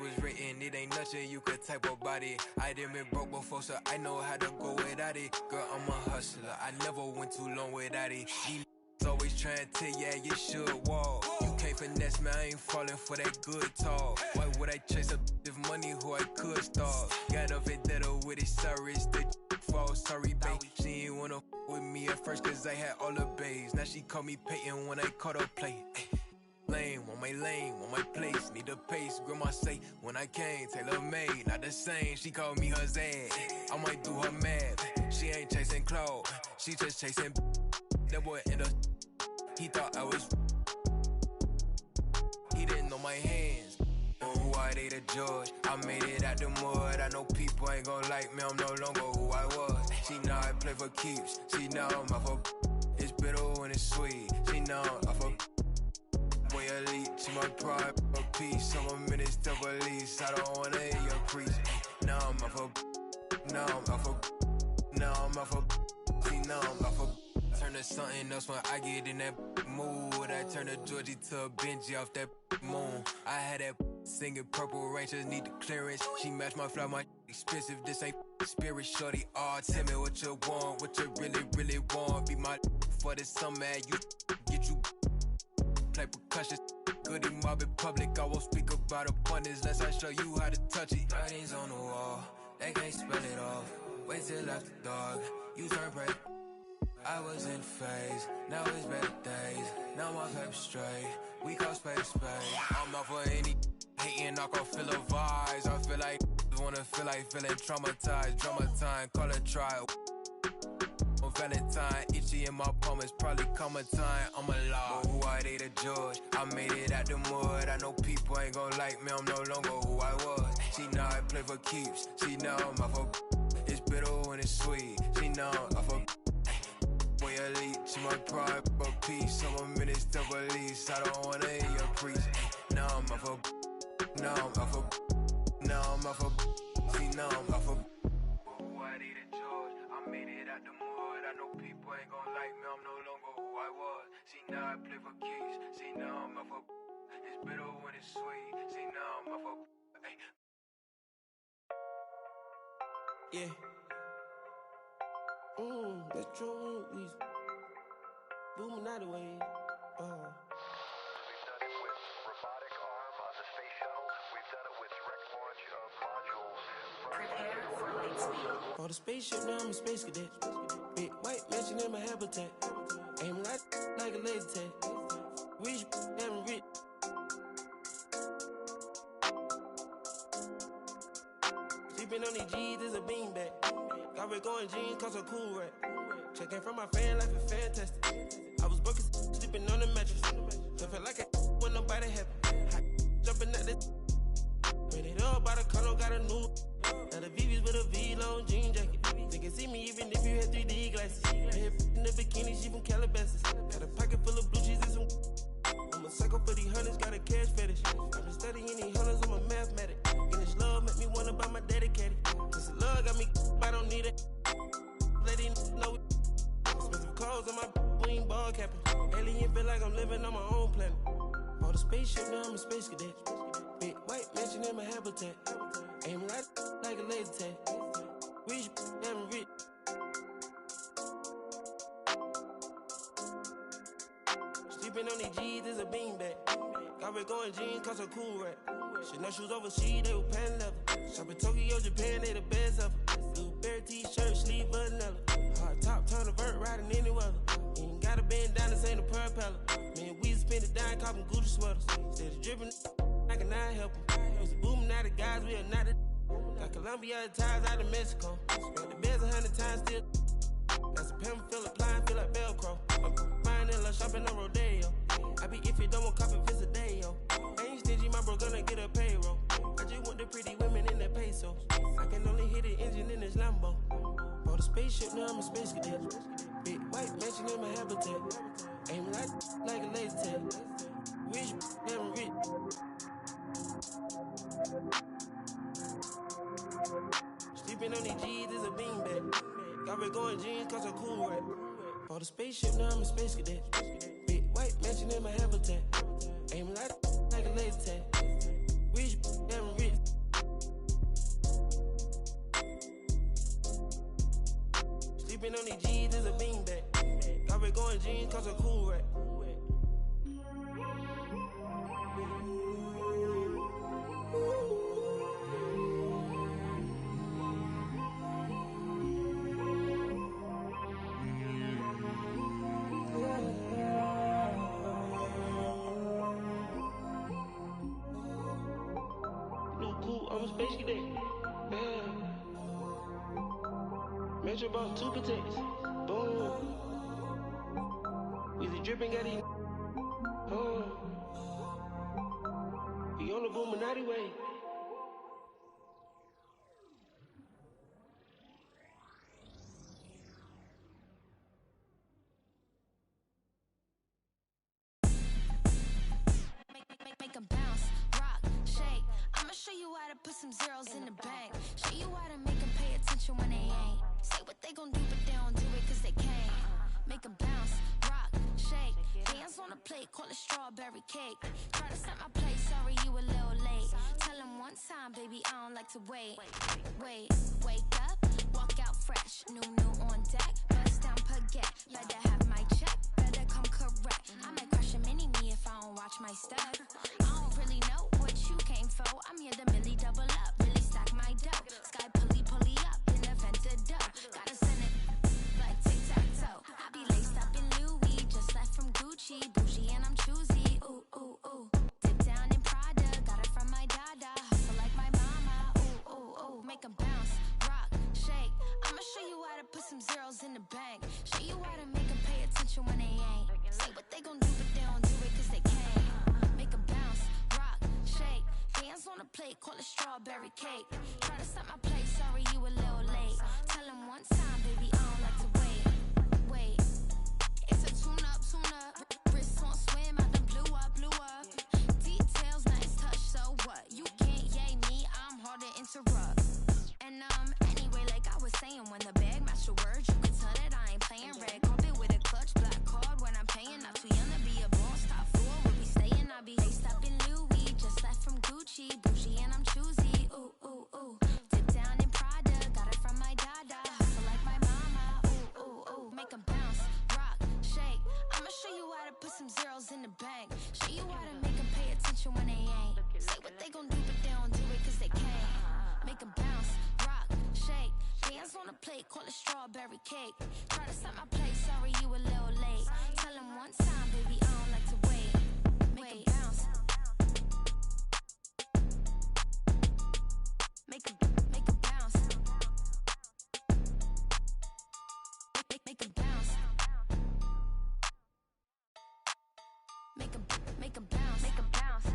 Was written, it ain't nothing you could type about it. I done been broke before, so I know how to go without it. Girl, I'm a hustler, I never went too long without it. These always trying to tell ya you should walk. You can't finesse me, I ain't falling for that good talk. Why would I chase up if money who I could start? Got a vendetta with it, sorry, it's the fault. Sorry, babe, she ain't wanna with me at first, cause I had all the babes. Now she call me Peyton when I caught her play. Lane, want my place, need a pace. Grandma say, when I came, tailor made, not the same. She called me her Zed, I might do her mad. She ain't chasing clothes, she just chasing. That boy in the, he thought I was. He didn't know my hands. But who are they to judge? I made it out the mud. I know people ain't gon' like me. I'm no longer who I was. She know I play for keeps. She know I'm off of. It's bitter when it's sweet. She know I'm off of. Boy elite, she my pride for peace. I'm a minute. minutes to release. I don't wanna hear your preach. Now I'm off a, now I'm off a, now I'm off a, see now I'm off a. Turn to something else when I get in that mood. I turn to Georgie to a Benji off that moon. I had that singing Purple Rangers need the clearance. She matched my flow, my expensive. This ain't spirit, shorty. All tell me what you want, what you really want. Be my for this summer, you get you play percussion. Goody mob in public, I won't speak about abundance unless I show you how to touch it. Writings on the wall, they can't spell it off. Wait till after dark, you turn prey. I was in phase, now it's better days. Now my paper straight, we call space. I'm out for any hating, I can feel the vibes. I feel like wanna feel like feeling traumatized. Drama time, call it trial. On Valentine, itchy in my palm, it's probably come a time I'm alive. But who I date a judge, I made it out the mud. I know people ain't gon' like me, I'm no longer who I was. She know I play for keeps, she know I'm off of. It's bitter when it's sweet, she know I'm off of. Boy elite, she my pride, but peace. Some more minutes to release, I don't wanna hear your preach. Now I'm off of, now I'm off of, now I'm off of. See now I'm off of. Who I date a judge, I made it out the mud. I know people ain't gon' like me, I'm no longer who I was. See now I play for keys, see now I'm off of. It's bitter when it's sweet, see now I'm off of. Hey. Yeah. That's true. We booming out the way. We've done it with robotic arm on the space shuttle. We've done it with direct launch of modules. Prepare for light speed. For the spaceship, now I'm a space cadet. Big white mansion in my habitat. Aim like a laser tag. Rich, damn rich. Sleeping on these G's is a beanbag. Got red going jeans, cause a cool rack. Checking from my fan life is fantastic. I was broken, sleeping on the mattress. Don't feel like I when nobody happy. Jumping at the when it all by the color, got a new. Now the VV's with a V-long jean jacket. They can see me even if you had 3D glasses. Head in the bikini, she from Calabasas. Got a pocket full of blue cheese and some. I'm a psycho for these hundreds, got a cash fetish. I've been studying these hundreds, I'm a mathematic. And this love make me wanna buy my daddy caddy. This love got me, I don't need it. Lady know expensive clothes on my wing ball capping. Alien feel like I'm living on my own planet. For the spaceship, now I'm a space cadet. Big white mansion in my habitat. Aim like a laser tag. Rich, damn rich. Sleeping on these G's is a beanbag. Got red going jeans, cause a cool rack. Chanel shoes overseas, they were pan leather. Shop in Tokyo, Japan, they the best ever. Blueberry t-shirt, sleeve vanilla. Hard top, turn a vert, riding any weather. Ain't gotta bend down, this ain't a propeller. Man, we spend it down, copping Gucci sweaters. Instead of dripping, I cannot help them. Used to booming out the guys, we are not the. Got Colombia ties out of Mexico. Spent the beds 100 times still. Got some pimp, feel applying, feel like Velcro. I'm buying in love, shopping on Rodeo. I be if you don't want copy, visit day, yo. I ain't stingy, my bro gonna get a payroll. I just want the pretty women in that pesos. I can only hit the engine in this Lambo. For the spaceship, now I'm a space cadet. Big white mansion in my habitat. Aim like a laser tag. Rich, damn rich. Sleeping on these G's is a beanbag. Got red going jeans, cause a cool rack. For the spaceship, now I'm a space cadet. Big white mansion in my habitat. Aim like a laser tag. Rich, damn rich. Sleeping on these G's is a beanbag. Got red going jeans, cause a cool rack. I'm a space cadet. Metro bought 2 protects. Boom. We the dripping got it. We on the Boominati way. Make 'em bounce, rock, shake. put some zeros in the bank. Show you how to make them pay attention when they ain't. Say what they gon' do, but they don't do it cause they can't. Make 'em bounce, rock, shake. Dance on the plate, call it strawberry cake. Try to set my place, sorry you a little late. Tell 'em one time, baby, I don't like to wait. Wake up, walk out fresh. New on deck, bust down baguette. Better have my check, better come correct. I might crush a mini-me if I don't watch my step. I don't really know what you came for. I'm here to Millie double up, really stack my dough. Sky pulley up, in the venta dough. Gotta send it like tic-tac-toe. I be laced up in Louis, just left from Gucci. Bougie and I'm choosy, ooh, ooh, ooh. Dip down in Prada, got it from my dada. Hustle like my mama, ooh, ooh, ooh. Make 'em bounce, rock, shake. I'ma show you how to put some zeros in the bank. Show you how to make 'em pay attention when they ain't. Say what they gon' do, but they don't do it cause they can't. Make 'em bounce, rock, shake. Dance on the plate, call it strawberry cake. Try to set my place, sorry you a little late. Tell 'em one time, baby, I don't like to wait. It's a tune-up. Wrist on swim, I done blew up. Details, nice touch, so what? You can't yay me, I'm hard to interrupt. And anyway, like I was saying, when the bag match the words, you can tell that I ain't playing. Red carpet with a clutch, black card when I'm paying. Not too young to be a boss, top floor, we'll be staying. I be laced up in Louis, just left from Gucci. Bougie and I'm choosy, ooh, ooh, ooh. Dip down in Prada, got it from my dada. Hustle like my mama, ooh, ooh, ooh. Make 'em bounce, rock, shake. I'ma show you how to put some zeros in the bank. Show you how to make 'em pay attention when they ain't. Say what they gon' do, but they don't do it cause they can't. Make 'em bounce, rock, shake. Dance on the plate, call it strawberry cake. Try to set my place, sorry you a little late. Tell 'em one time, baby, I don't like to wait. Make 'em bounce. Make 'em bounce. Make 'em bounce. Make 'em bounce. Make 'em bounce. Make 'em bounce.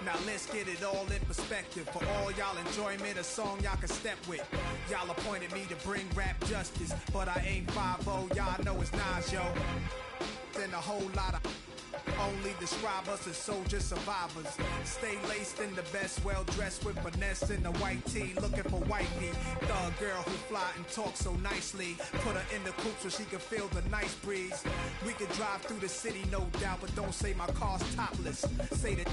Now let's get it all in perspective. For all y'all enjoyment, a song y'all can step with. Y'all appointed me to bring rap justice, but I ain't 5-0, y'all know it's Nas, yo. Then a whole lot of only describe us as soldier survivors. Stay laced in the best, well dressed with finesse in the white tee, looking for wifey. Thug girl who fly and talk so nicely. Put her in the coupe so she can feel the nice breeze. We can drive through the city, no doubt, but don't say my car's topless. Say the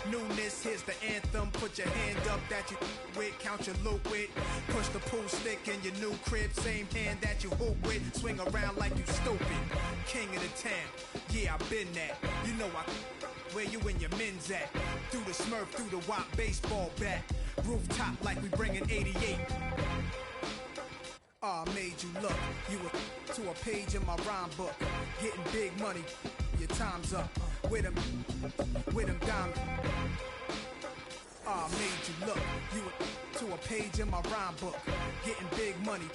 newness, here's the anthem. Put your hand up that you with, count your loot with. Push the pool stick in your new crib, same hand that you hoop with. Swing around like you stupid. King of the town, yeah, I've been that. You know where you and your men's at. Through the Smurf, through the WAP baseball bat. Rooftop like we bringing 88. Made you look. You were to a page in my rhyme book. Getting big money, your time's up. With them dimes. Made you look. You were to a page in my rhyme book. Getting big money,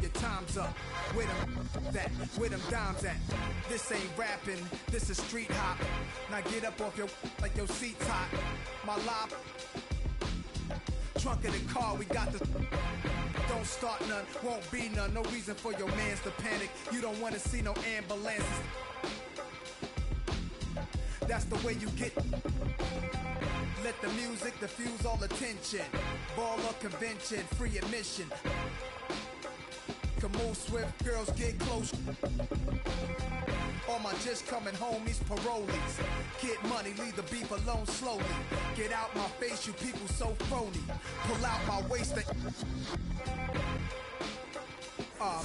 your time's up. With them dimes at. This ain't rapping, this is street hop. Now get up off your like your seat's hot. My live trunk of the car, we got the. Don't start none, won't be none. No reason for your mans to panic. You don't wanna see no ambulances. That's the way you get. Let the music diffuse all attention. Baller convention, free admission. Can move swift, girls get close. All my just coming homies, parolees. Get money, leave the beef alone slowly. Get out my face, you people so phony. Pull out my waist.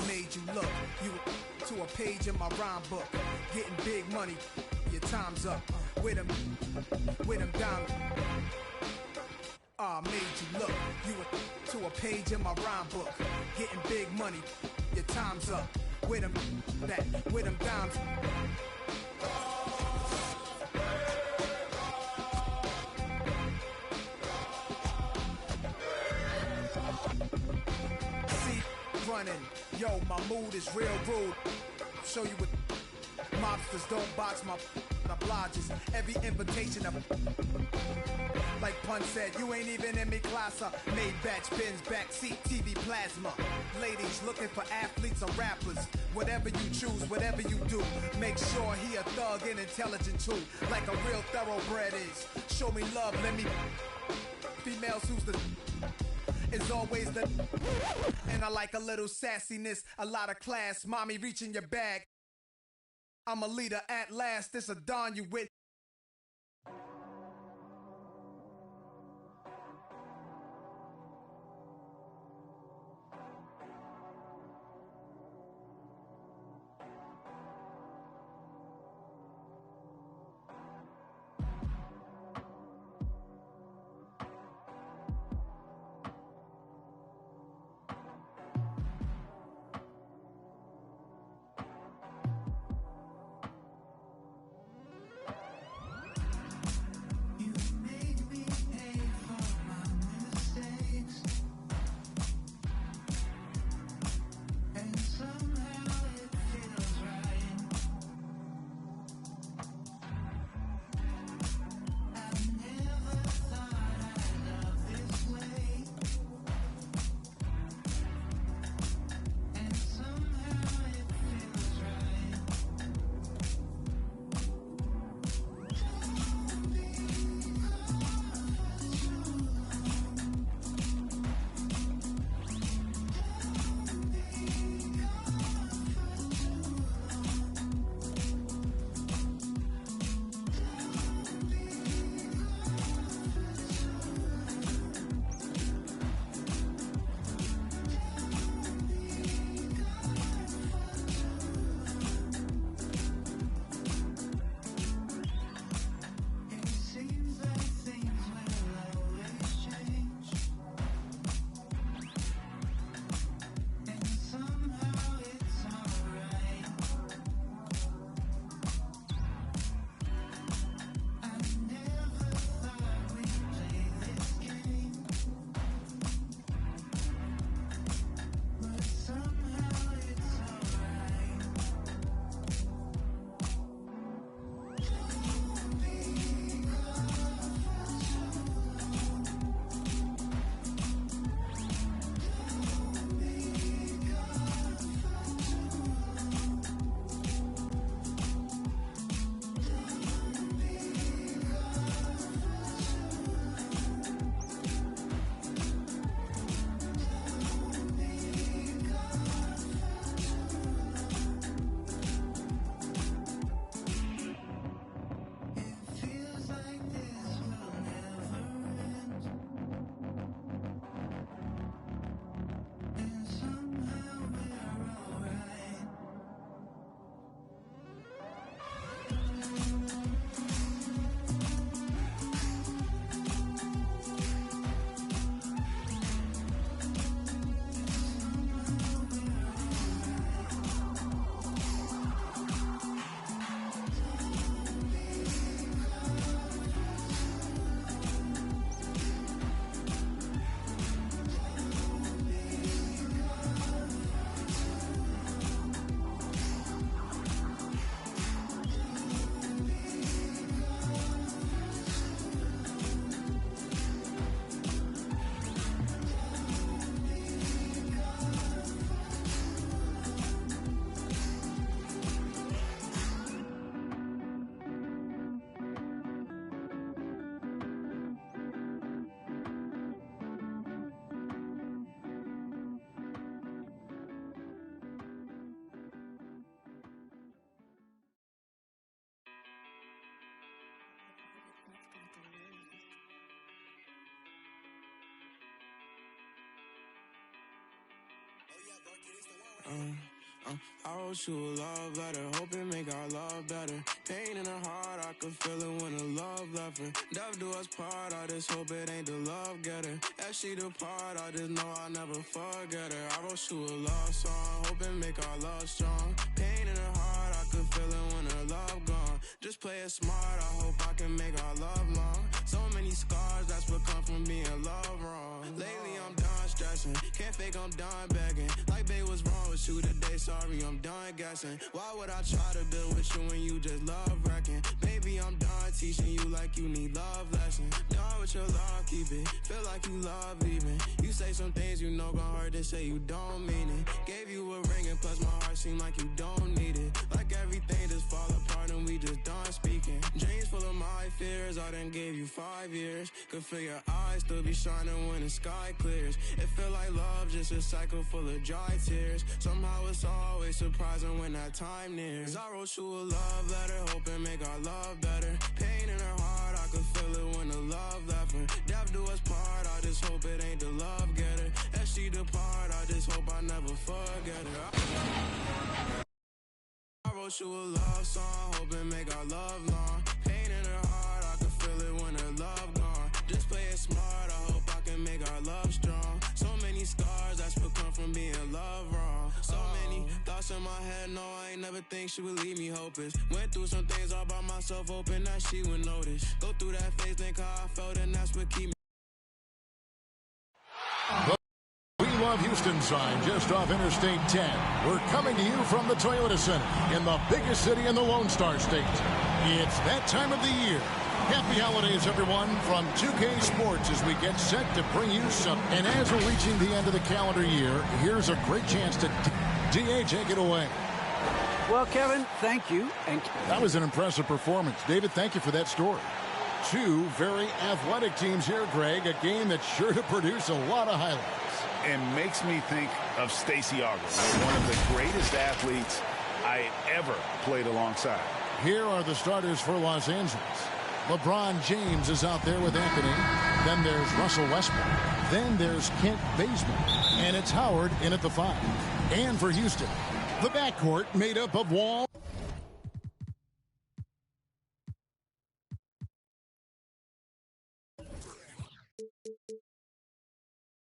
Made you look. You to a page in my rhyme book. Getting big money, your time's up. With them dimes. Made you look. You were to a page in my rhyme book. Getting big money, your time's up. With them dimes. See, running, Yo, my mood is real rude. Show you what mobsters don't box my obliges. Every invitation of like Pun said, you ain't even in me class. Made batch bins, backseat, TV plasma. Ladies looking for athletes or rappers. Whatever you choose, whatever you do, make sure he a thug and intelligent too, like a real thoroughbred is. Show me love, let me. Females who's the is always the. And I like a little sassiness, a lot of class. Mommy reaching your bag. I'm a leader at last. This a dawn you with. I wrote you a love letter, hoping make our love better. Pain in the heart, I could feel it when the love left her. Death do us part, I just hope it ain't the love getter. As she depart, I just know I'll never forget her. I wrote you a love song, hoping make our love strong. Pain in the heart, I could feel it when her love gone. Just play it smart, I hope I can make our love long. So many scars, that's what come from being loved wrong. Lately I'm done stressing, can't fake think I'm done begging. Like, babe, what's wrong with you today? Sorry, I'm done guessing. Why would I try to build with you when you just love wrecking? Baby, I'm done teaching you like you need love lessons. Done with your love, keep it. Feel like you love leaving. You say some things you know gon' hurt, they say you don't mean it. Gave you a ring and plus my heart seem like you don't need it. Like everything just fall apart and we just done speaking. Dreams full of my fears, I done gave you 5 years. Could feel your eyes still be shining when the sky clears. It feel like love, just a cycle full of dry tears. Somehow it's always surprising when that time nears. I wrote you a love letter, hoping make our love better. Pain in her heart, I could feel it when the love left her. Death do us part, I just hope it ain't the love getter. As she depart, I just hope I never forget her. I wrote you a love song, hoping make our love long. Pain in her heart, I can feel it when her love gone. Just play it smart, I hope I can make our love strong. So many scars that's become from being loved wrong. So many thoughts in my head, no, I ain't never think she would leave me hopeless. Went through some things all by myself, hoping that she would notice. Go through that phase, think how I felt, and that's what keep me. We Love Houston sign just off Interstate 10. We're coming to you from the Toyota Center in the biggest city in the Lone Star State. It's that time of the year. Happy holidays, everyone, from 2K Sports as we get set to bring you some. And as we're reaching the end of the calendar year, here's a great chance to DA take it away. Well, Kevin, thank you. And that was an impressive performance. David, thank you for that story. Two very athletic teams here, Greg. A game that's sure to produce a lot of highlights. And makes me think of Stacey August, one of the greatest athletes I ever played alongside. Here are the starters for Los Angeles. LeBron James is out there with Anthony. Then there's Russell Westbrook. Then there's Kent Bazemore. And it's Howard in at the 5. And for Houston, the backcourt made up of Wall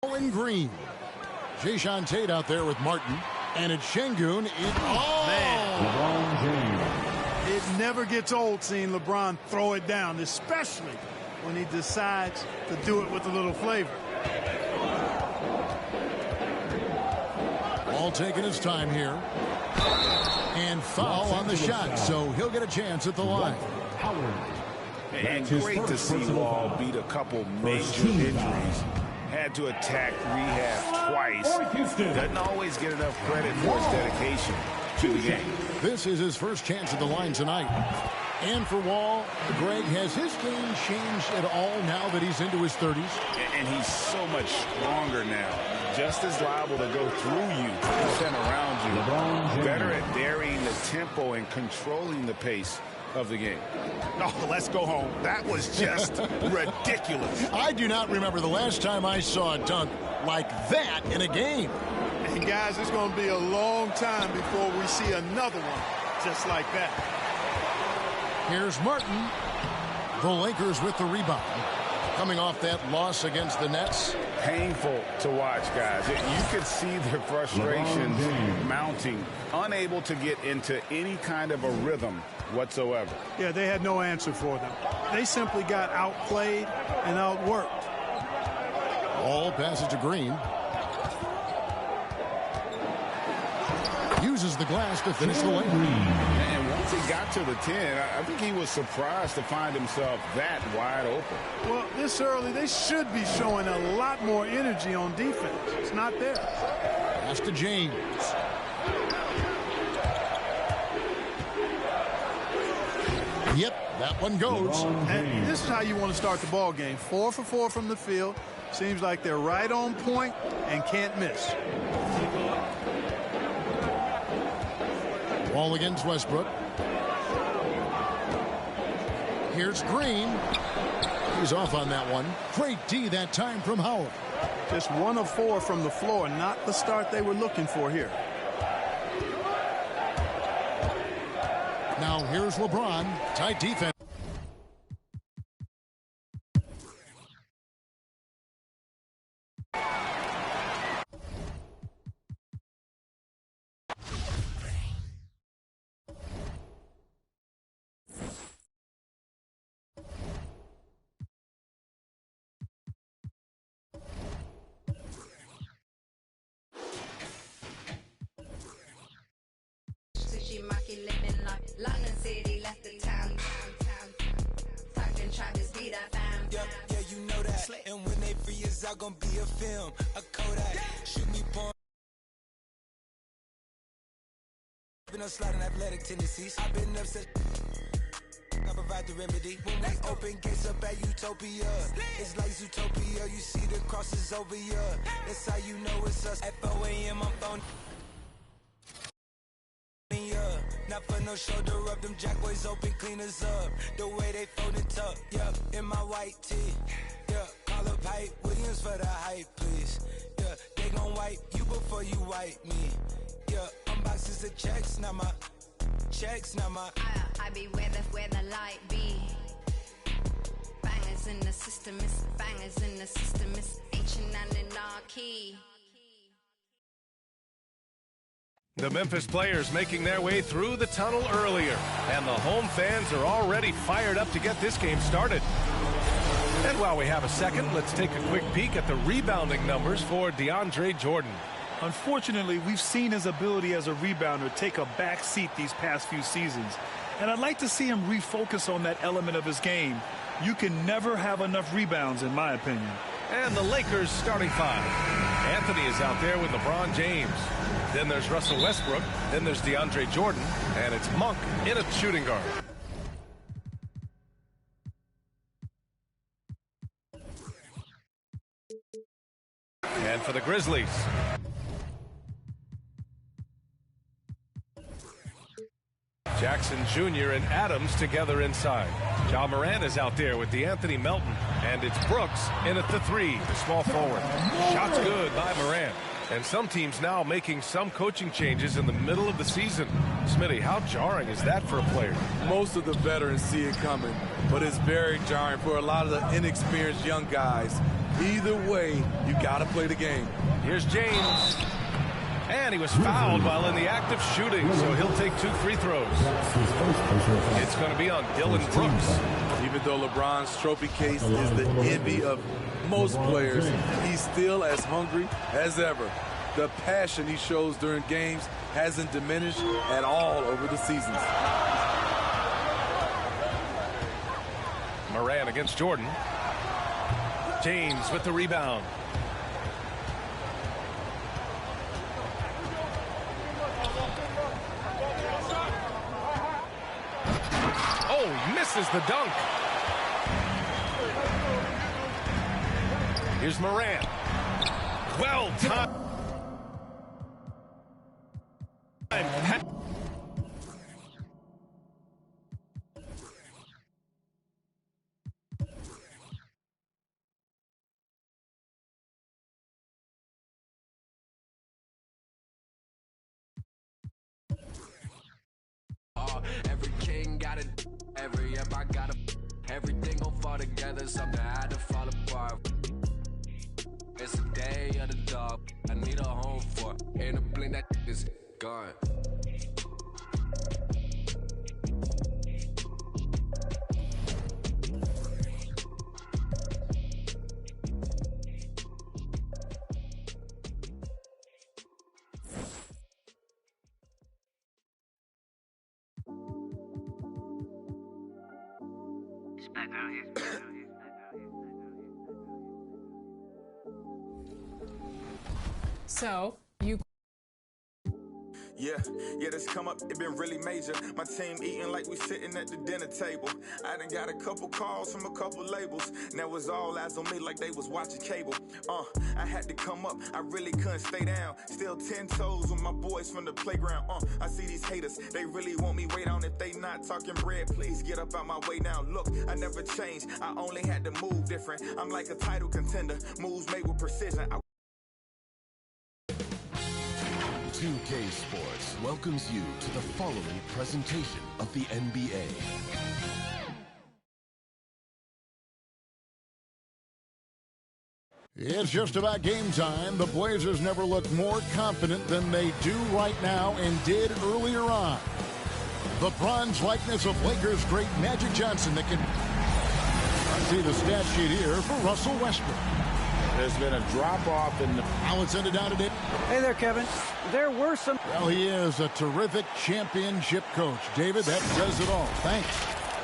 and Green. Jayshawn Tate out there with Martin. And it's Şengün in. Oh! Man. LeBron James. It never gets old seeing LeBron throw it down, especially when he decides to do it with a little flavor. All taking his time here. And foul on the shot, so he'll get a chance at the line. And great to see Wall beat a couple major injuries. Had to attack rehab twice. Doesn't always get enough credit for his dedication to the game. This is his first chance at the line tonight. And for Wall, Greg, has his game changed at all now that he's into his 30s? And he's so much stronger now. Just as liable to go through you, and around you. Better at varying the tempo and controlling the pace of the game. Oh, let's go home. That was just ridiculous. I do not remember the last time I saw a dunk like that in a game. And guys, it's going to be a long time before we see another one just like that. Here's Martin. The Lakers with the rebound. Coming off that loss against the Nets. Painful to watch, guys. You could see their frustration mounting, unable to get into any kind of a rhythm whatsoever. Yeah, they had no answer for them. They simply got outplayed and outworked. All passes to Green. Uses the glass to finish the lane. And once he got to the 10, I think he was surprised to find himself that wide open. Well, this early, they should be showing a lot more energy on defense. It's not there. Pass to James. Yep, that one goes. And this is how you want to start the ball game. 4 for 4 from the field. Seems like they're right on point and can't miss. Ball against Westbrook. Here's Green. He's off on that one. Great D that time from Howard. Just 1 of 4 from the floor. Not the start they were looking for here. Now here's LeBron. Tight defense. And when they free, it's all gonna be a film, a Kodak. Shoot me porn. Been on sliding athletic tendencies. I've been upset. I provide the remedy. When we open gates up at Utopia, it's like Zootopia. You see the crosses over ya. That's how you know it's us. At 4 a.m. I'm phone. Not for no shoulder up, them jack boys open cleaners up. The way they fold it up, yeah, in my white tee. Yeah, call up Hype Williams for the hype, please. Yeah, they gon' wipe you before you wipe me. Yeah, unboxes of checks, not my checks, not my. I be where the light be. Bangers in the system, it's bangers in the system, it's ancient anarchy. The Memphis players making their way through the tunnel earlier, and the home fans are already fired up to get this game started. And while we have a second, let's take a quick peek at the rebounding numbers for DeAndre Jordan. Unfortunately, we've seen his ability as a rebounder take a back seat these past few seasons. And I'd like to see him refocus on that element of his game. You can never have enough rebounds, in my opinion. And the Lakers starting five. Anthony is out there with LeBron James. Then there's Russell Westbrook. Then there's DeAndre Jordan. And it's Monk in a shooting guard. And for the Grizzlies, Jackson Jr. and Adams together inside. Ja Morant is out there with DeAnthony Melton. And it's Brooks in at the three, the small forward. Shots good by Morant. And some teams now making some coaching changes in the middle of the season. Smitty, how jarring is that for a player? Most of the veterans see it coming, but it's very jarring for a lot of the inexperienced young guys. Either way, you got to play the game. Here's James. And he was fouled while in the act of shooting, so he'll take 2 free throws. It's going to be on Dylan Brooks. Even though LeBron's trophy case is the envy of most players, he's still as hungry as ever. The passion he shows during games hasn't diminished at all over the seasons. Morant against Jordan. James with the rebound. Oh, misses the dunk. Here's Morant. Well timed. Every king got it, every I got it. Everything gon' fall together, something had to fall apart. It's a day of the dog, I need a home for. In a blink that is gone. So, you... Yeah, this come up, it been really major. My team eating like we sitting at the dinner table. I done got a couple calls from a couple labels. Now it's all eyes on me like they was watching cable. I had to come up, I really couldn't stay down. Still 10 toes with my boys from the playground. I see these haters, they really want me way down. If they not talking bread, please get up out my way now. Look, I never changed, I only had to move different. I'm like a title contender, moves made with precision. 2K Sports welcomes you to the following presentation of the NBA. It's just about game time. The Blazers never looked more confident than they do right now and did earlier on. The bronze likeness of Lakers great Magic Johnson that can... I see the stat sheet here for Russell Westbrook. There's been a drop-off in the... Now it's ended down today. Hey there, Kevin. There were some... Well, he is a terrific championship coach. David, that says it all. Thanks.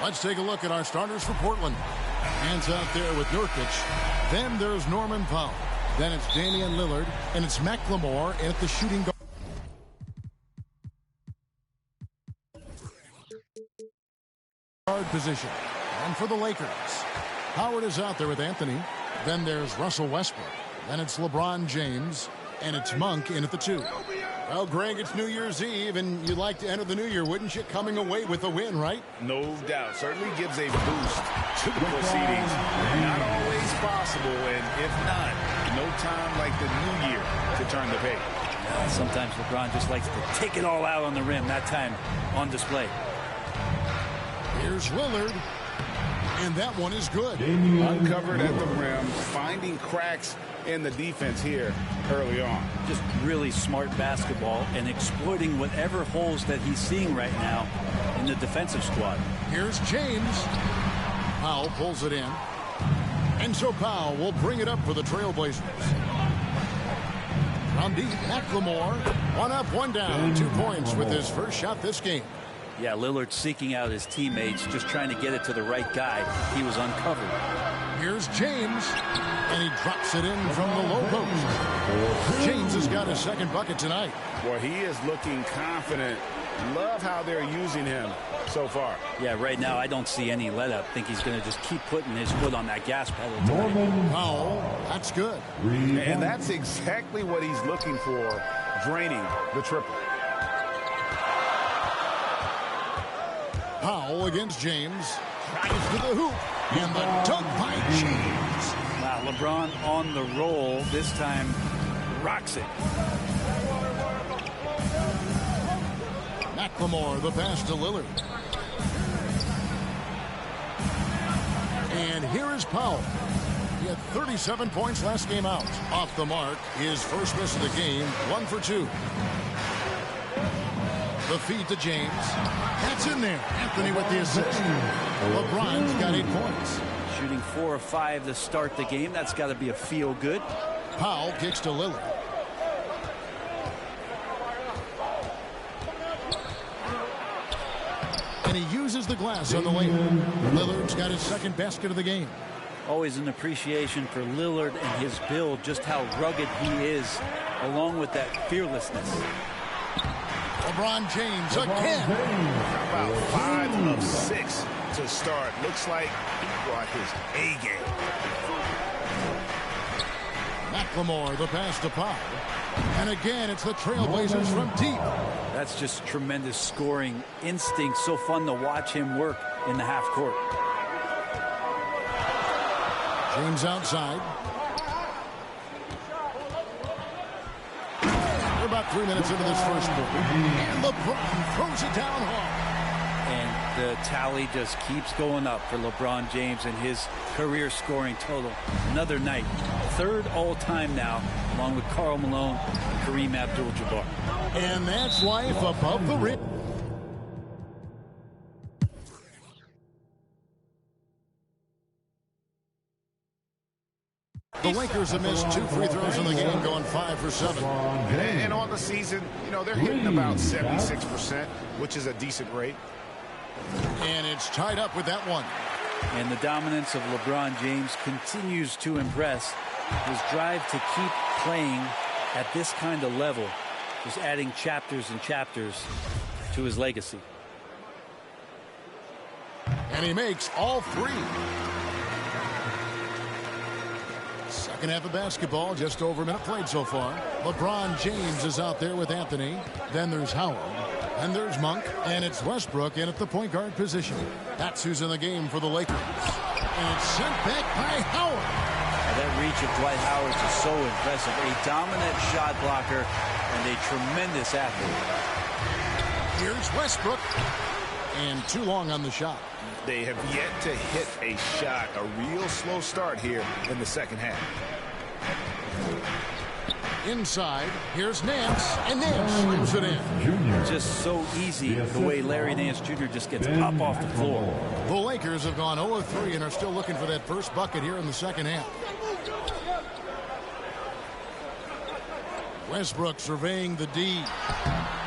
Let's take a look at our starters for Portland. Hands out there with Nurkic. Then there's Norman Powell. Then it's Damian Lillard. And it's McLemore at the shooting guard position. And for the Lakers, Howard is out there with Anthony. Then there's Russell Westbrook. Then it's LeBron James. And it's Monk in at the 2. Well, Greg, it's New Year's Eve, and you'd like to enter the new year, wouldn't you? Coming away with a win, right? No doubt. Certainly gives a boost to the proceedings. Not always possible, and if not, no time like the new year to turn the page. Sometimes LeBron just likes to take it all out on the rim, that time on display. Here's Lillard, and that one is good. Uncovered at the rim, finding cracks in the defense here early on. Just really smart basketball and exploiting whatever holes that he's seeing right now in the defensive squad. Here's James. Powell pulls it in. And so Powell will bring it up for the Trailblazers. From deep, McLemore. One up, one down. 2 points with his first shot this game. Yeah, Lillard seeking out his teammates, just trying to get it to the right guy. He was uncovered. Here's James, and he drops it in from the low post. James has got his second bucket tonight. Boy, he is looking confident. Love how they're using him so far. Yeah, right now I don't see any let up. Think he's going to just keep putting his foot on that gas pedal tonight. Powell, that's good. And that's exactly what he's looking for, draining the triple. Powell against James. Drives to the hoop. And the dunk by James. Wow, LeBron on the roll. This time rocks it. McLemore, the pass to Lillard. And here is Powell. He had 37 points last game out. Off the mark, his first miss of the game, 1 for 2. The feed to James. That's in there. Anthony with the assist. LeBron's got 8 points. Shooting 4 of 5 to start the game. That's got to be a feel good. Powell kicks to Lillard. And he uses the glass on the layup. Lillard's got his second basket of the game. Always an appreciation for Lillard and his build, just how rugged he is, along with that fearlessness. LeBron James again. How about 5 of 6 to start? Looks like he brought his A game. McLemore, the pass to Powell. And again, it's the Trailblazers from deep. That's just tremendous scoring instinct. So fun to watch him work in the half court. James outside. We're about 3 minutes into this first quarter. And LeBron throws it down hard. And the tally just keeps going up for LeBron James and his career scoring total. Another night. 3rd all-time now, along with Karl Malone and Kareem Abdul-Jabbar. And that's life above the rim. The Lakers have missed 2 free throws in the game, going 5 for 7. And on the season, you know, they're hitting about 76%, which is a decent rate. And it's tied up with that one. And the dominance of LeBron James continues to impress. His drive to keep playing at this kind of level, just adding chapters and chapters to his legacy. And he makes all 3. Second half of basketball, just over a minute played so far. LeBron James is out there with Anthony. Then there's Howard. And there's Monk. And it's Westbrook in at the point guard position. That's who's in the game for the Lakers. And it's sent back by Howard. That reach of Dwight Howard is so impressive. A dominant shot blocker and a tremendous athlete. Here's Westbrook. And too long on the shot. They have yet to hit a shot. A real slow start here in the second half. Inside, here's Nance, and Nance slams it in. Just so easy the way Larry Nance Jr. just gets up off the floor. The Lakers have gone 0-3 and are still looking for that first bucket here in the second half. Westbrook surveying the D.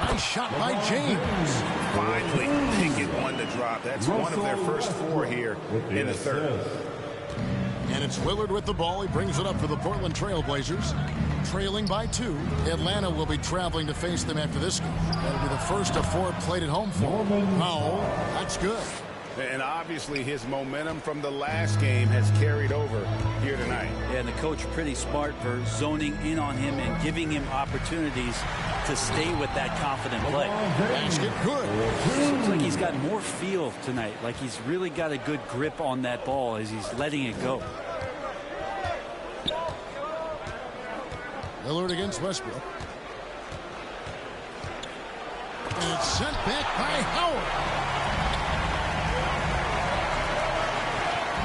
Nice shot by James. Finally, they get one to drop. That's one of their first 4 here in the third. And it's Lillard with the ball. He brings it up for the Portland Trail Blazers. Trailing by 2. Atlanta will be traveling to face them after this game. That'll be the first of 4 played at home for him. Powell, that's good. And obviously his momentum from the last game has carried over here tonight. Yeah, and the coach pretty smart for zoning in on him and giving him opportunities to stay with that confident play. Basket good. Seems like he's got more feel tonight. Like he's really got a good grip on that ball as he's letting it go. Lillard against Westbrook. And it's sent back by Howard.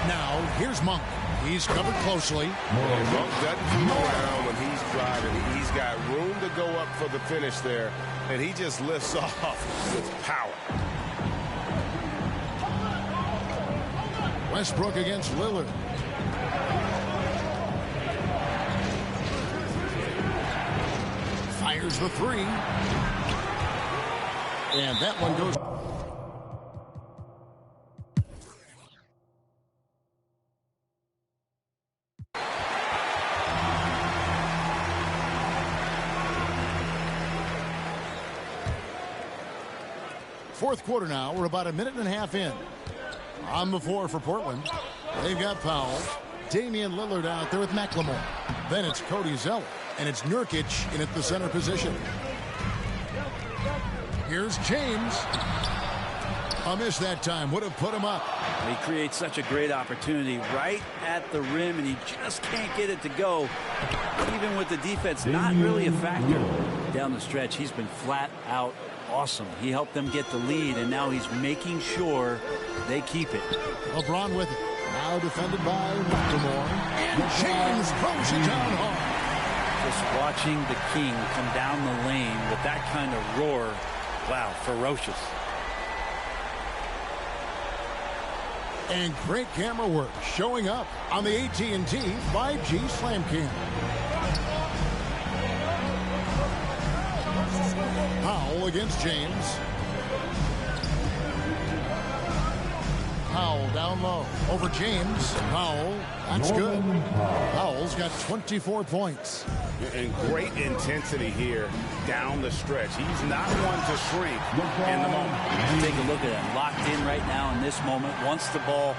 Now, here's Monk. He's covered closely. And Monk doesn't fool around when he's driving. He's got room to go up for the finish there, and he just lifts off with power. Westbrook against Lillard. Fires the 3. And that one goes. Fourth quarter now. We're about a minute and a half in. On the floor for Portland. They've got Powell. Damian Lillard out there with McLemore. Then it's Cody Zeller. And it's Nurkic in at the center position. Here's James. A miss that time. Would have put him up. He creates such a great opportunity right at the rim, and he just can't get it to go. Even with the defense not really a factor down the stretch, he's been flat out awesome. He helped them get the lead, and now he's making sure they keep it. LeBron with it. Now defended by McLemore. And James throws it down hard. Just watching the King come down the lane with that kind of roar. Wow, ferocious. And great camera work showing up on the AT&T 5G Slam Cam. Powell against James. Powell down low. Over James. Powell. That's good. Powell's got 24 points. And great intensity here down the stretch. He's not one to shrink in the moment. Take a look at him. Locked in right now in this moment. Wants the ball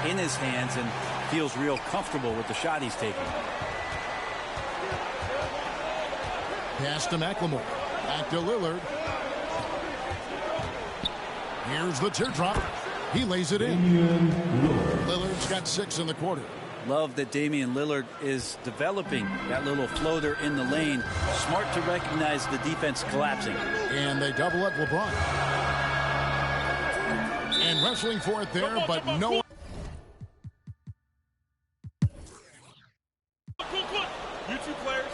in his hands and feels real comfortable with the shot he's taking. Pass to McLemore. Back to Lillard. Here's the teardrop. He lays it in. Lillard's got 6 in the quarter. Love that Damian Lillard is developing that little floater in the lane. Smart to recognize the defense collapsing. And they double up LeBron. And wrestling for it there, but no. You two players.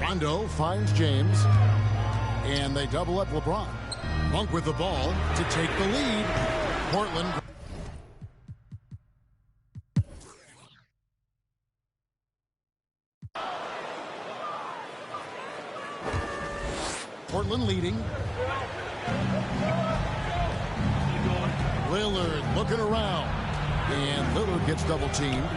Rondo finds James. And they double up LeBron. Monk with the ball to take the lead. Portland. Portland leading. Lillard looking around. And Lillard gets double teamed.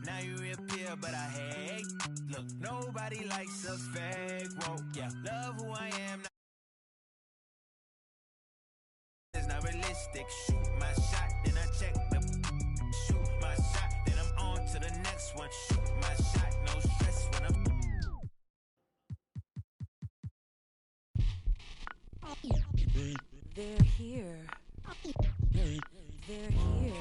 Now you reappear, but I hate. Look, nobody likes a fake. Whoa, yeah, love who I am. It's not realistic. Shoot my shot, then I check the. Shoot my shot, then I'm on to the next one. Shoot my shot, no stress when I'm. They're here. They're here.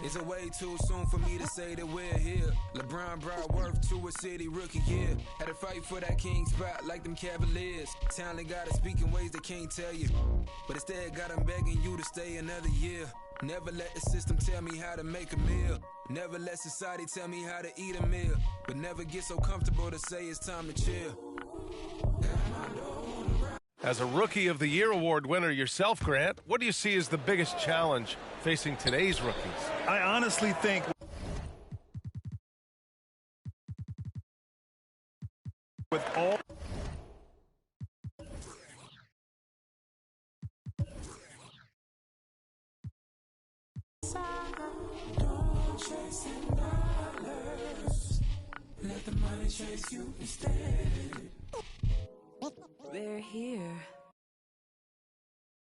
It's a way too soon for me to say that we're here. LeBron brought worth to a city rookie year. Had to fight for that king spot like them Cavaliers. Talent gotta speak in ways they can't tell you. But instead got them begging you to stay another year. Never let the system tell me how to make a meal. Never let society tell me how to eat a meal. But never get so comfortable to say it's time to chill. As a Rookie of the Year award winner yourself, Grant, what do you see as the biggest challenge facing today's rookies? I honestly think with all let the money chase you instead. They're here.